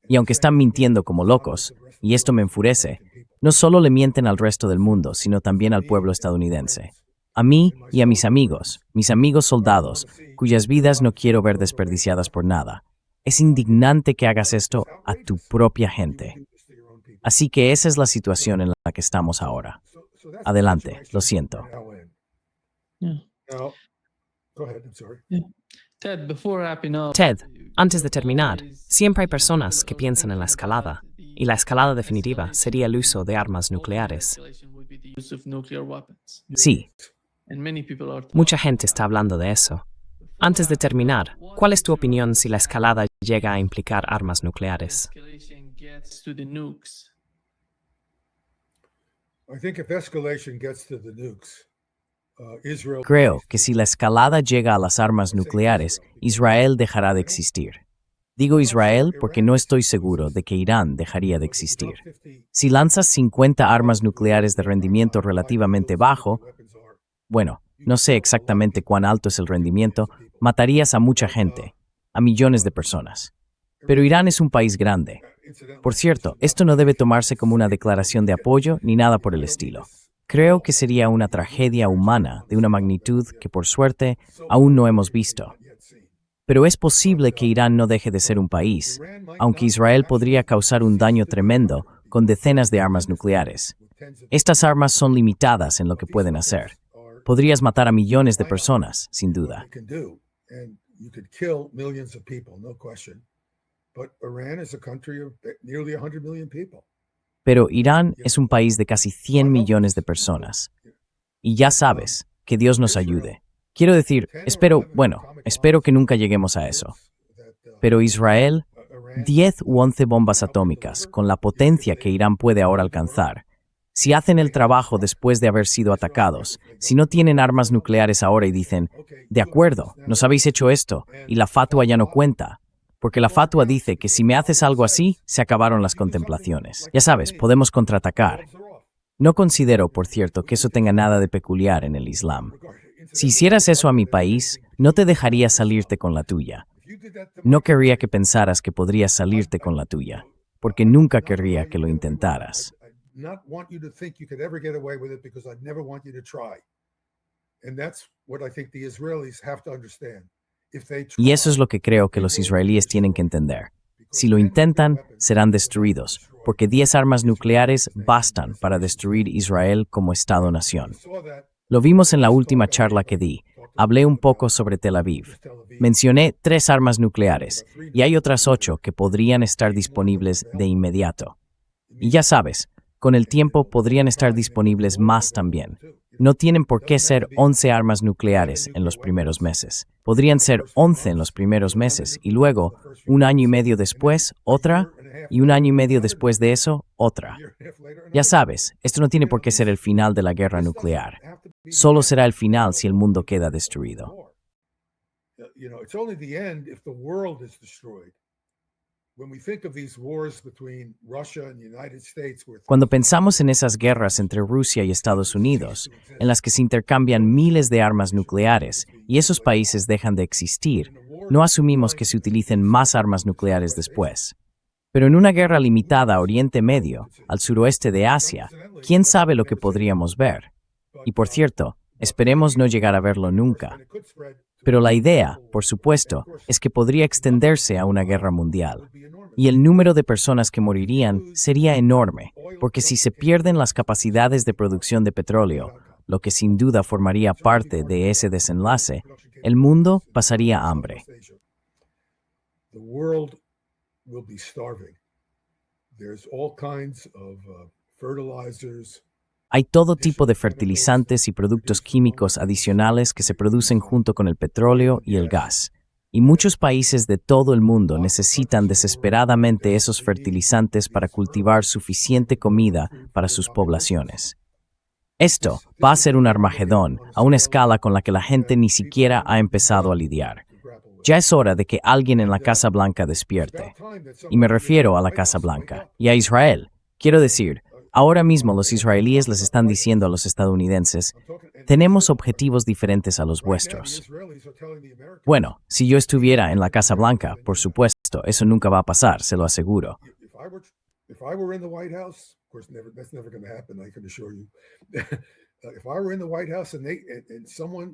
Y aunque están mintiendo como locos, y esto me enfurece, no solo le mienten al resto del mundo, sino también al pueblo estadounidense. A mí y a mis amigos soldados, cuyas vidas no quiero ver desperdiciadas por nada. Es indignante que hagas esto a tu propia gente. Así que esa es la situación en la que estamos ahora. Adelante, lo siento. Ted, Antes de terminar, siempre hay personas que piensan en la escalada, y la escalada definitiva sería el uso de armas nucleares. Sí, Mucha gente está hablando de eso. Antes de terminar, ¿cuál es tu opinión si la escalada llega a implicar armas nucleares? I think if escalation gets to the nukes, Israel. creo que si la escalada llega a las armas nucleares, Israel dejará de existir. Digo Israel porque no estoy seguro de que Irán dejaría de existir. Si lanzas 50 armas nucleares de rendimiento relativamente bajo, bueno, no sé exactamente cuán alto es el rendimiento, matarías a mucha gente, a millones de personas. Pero Irán es un país grande. Por cierto, esto no debe tomarse como una declaración de apoyo ni nada por el estilo. Creo que sería una tragedia humana de una magnitud que, por suerte, aún no hemos visto. Pero es posible que Irán no deje de ser un país, aunque Israel podría causar un daño tremendo con decenas de armas nucleares. Estas armas son limitadas en lo que pueden hacer. Podrías matar a millones de personas, sin duda. You could kill millions of people, no question. But Iran is a country of nearly 100 million people. Pero Irán es un país de casi 100 millones de personas. Y ya sabes, que Dios nos ayude. Quiero decir, espero que nunca lleguemos a eso. Pero Israel, 10 u 11 bombas atómicas, con la potencia que Irán puede ahora alcanzar, si hacen el trabajo después de haber sido atacados, si no tienen armas nucleares ahora y dicen, de acuerdo, nos habéis hecho esto, y la fatua ya no cuenta, porque la fatua dice que si me haces algo así, se acabaron las contemplaciones. Ya sabes, podemos contraatacar. No considero, por cierto, que eso tenga nada de peculiar en el Islam. Si hicieras eso a mi país, no te dejaría salirte con la tuya. No querría que pensaras que podrías salirte con la tuya, porque nunca querría que lo intentaras. Not want you to think you could ever get away with it because I'd never want you to try. And that's what I think the Israelis have to understand. If they try, Y eso es lo que creo que los israelíes tienen que entender. Si lo intentan, serán destruidos, porque 10 armas nucleares bastan para destruir Israel como Estado-nación. Lo vimos en la última charla que di. Hablé un poco sobre Tel Aviv. Mencioné 3 armas nucleares, y hay otras 8 que podrían estar disponibles de inmediato. Y ya sabes, con el tiempo podrían estar disponibles más también. No tienen por qué ser 11 armas nucleares en los primeros meses. Podrían ser 11 en los primeros meses y luego, un año y medio después, otra, y un año y medio después de eso, otra. Ya sabes, esto no tiene por qué ser el final de la guerra nuclear. Solo será el final si el mundo queda destruido. you know, it's only the end if the world is destroyed. When we think of these wars between Russia and the United States, Cuando pensamos en esas guerras entre Rusia y Estados Unidos, en las que se intercambian miles de armas nucleares y esos países dejan de existir, no asumimos que se utilicen más armas nucleares después. Pero en una guerra limitada a Oriente Medio, al suroeste de Asia, ¿quién sabe lo que podríamos ver? Y por cierto, esperemos no llegar a verlo nunca. Pero la idea, por supuesto, es que podría extenderse a una guerra mundial. Y el número de personas que morirían sería enorme, porque si se pierden las capacidades de producción de petróleo, lo que sin duda formaría parte de ese desenlace, el mundo pasaría hambre. the world will be starving. There's all kinds of fertilizers. Hay todo tipo de fertilizantes y productos químicos adicionales que se producen junto con el petróleo y el gas. Y muchos países de todo el mundo necesitan desesperadamente esos fertilizantes para cultivar suficiente comida para sus poblaciones. Esto va a ser un Armagedón a una escala con la que la gente ni siquiera ha empezado a lidiar. Ya es hora de que alguien en la Casa Blanca despierte. Y me refiero a la Casa Blanca y a Israel. Quiero decir, ahora mismo los israelíes les están diciendo a los estadounidenses, tenemos objetivos diferentes a los vuestros. Bueno, si yo estuviera en la Casa Blanca, por supuesto, eso nunca va a pasar, se lo aseguro. If I were in the White House, of course, that's never going to happen, I can assure you. If I were in the White House and someone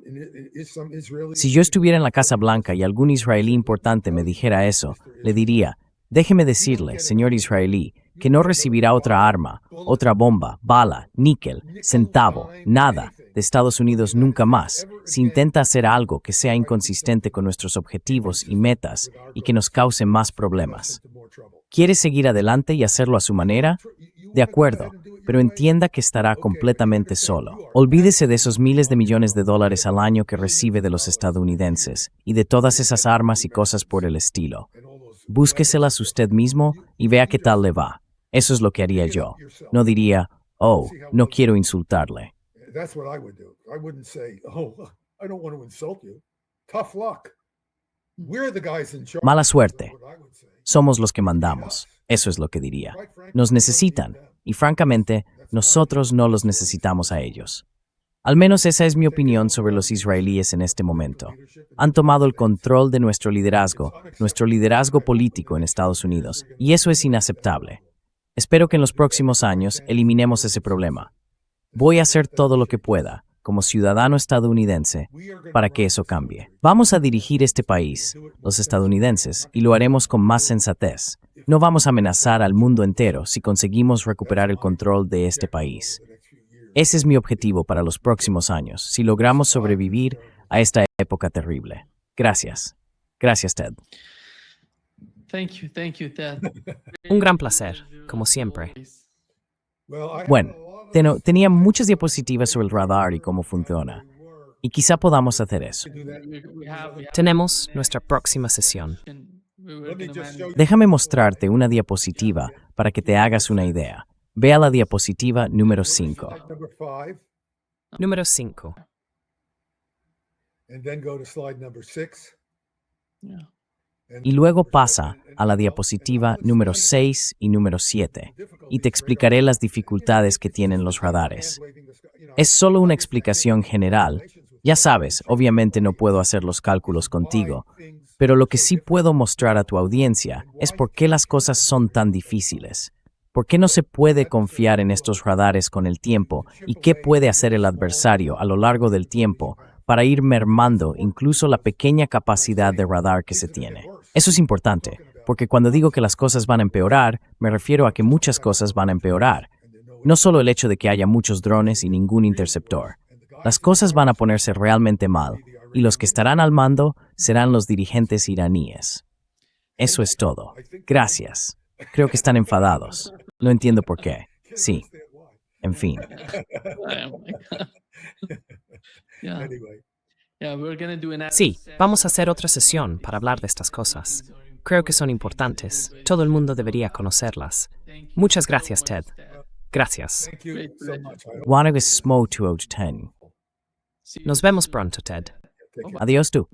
is some Israeli. Si yo estuviera en la Casa Blanca y algún israelí importante me dijera eso, le diría, déjeme decirle, señor israelí, que no recibirá otra arma, otra bomba, bala, níquel, centavo, nada, de Estados Unidos nunca más si intenta hacer algo que sea inconsistente con nuestros objetivos y metas y que nos cause más problemas. ¿Quiere seguir adelante y hacerlo a su manera? De acuerdo, pero entienda que estará completamente solo. Olvídese de esos miles de millones de dólares al año que recibe de los estadounidenses y de todas esas armas y cosas por el estilo. Búsqueselas usted mismo y vea qué tal le va. Eso es lo que haría yo. No diría, oh, no quiero insultarle. That's what I would do. I wouldn't say, "Oh, I don't want to insult you." Tough luck. We're the guys in charge. Mala suerte. What I would say. Somos los que mandamos. Eso es lo que diría. Nos necesitan, y francamente, nosotros no los necesitamos a ellos. Al menos esa es mi opinión sobre los israelíes en este momento. Han tomado el control de nuestro liderazgo político en Estados Unidos, y eso es inaceptable. Espero que en los próximos años eliminemos ese problema. Voy a hacer todo lo que pueda, como ciudadano estadounidense, para que eso cambie. Vamos a dirigir este país, los estadounidenses, y lo haremos con más sensatez. No vamos a amenazar al mundo entero si conseguimos recuperar el control de este país. Ese es mi objetivo para los próximos años, si logramos sobrevivir a esta época terrible. Gracias. Gracias, Ted. Thank you, Ted. Un gran placer, como siempre. Well, I have Bueno, a lot of tenía muchas diapositivas sobre el radar y cómo funciona. Y quizá podamos hacer eso. Tenemos nuestra próxima sesión. Let me just show you. Déjame mostrarte una diapositiva para que te hagas una idea. Vea la diapositiva número 5. Slide number 5, Número 5. and then go to slide number 6. Yeah. Y luego pasa a la diapositiva número 6 y número 7. Y te explicaré las dificultades que tienen los radares. Es solo una explicación general. Ya sabes, obviamente no puedo hacer los cálculos contigo, pero lo que sí puedo mostrar a tu audiencia es por qué las cosas son tan difíciles. ¿Por qué no se puede confiar en estos radares con el tiempo y qué puede hacer el adversario a lo largo del tiempo para ir mermando incluso la pequeña capacidad de radar que se tiene? Eso es importante, porque cuando digo que las cosas van a empeorar, me refiero a que muchas cosas van a empeorar. No solo el hecho de que haya muchos drones y ningún interceptor. Las cosas van a ponerse realmente mal, y los que estarán al mando serán los dirigentes iraníes. Eso es todo. Gracias. Creo que están enfadados. No entiendo por qué. Sí. En fin. Yeah. Anyway, Yeah, we're gonna do an Sí, vamos a hacer otra sesión para hablar de estas cosas. Creo que son importantes. Todo el mundo debería conocerlas. Muchas gracias, Ted. Gracias. thank you so much. I hope Wanna Smo 210. Nos vemos pronto, Ted. take care. Adiós tú.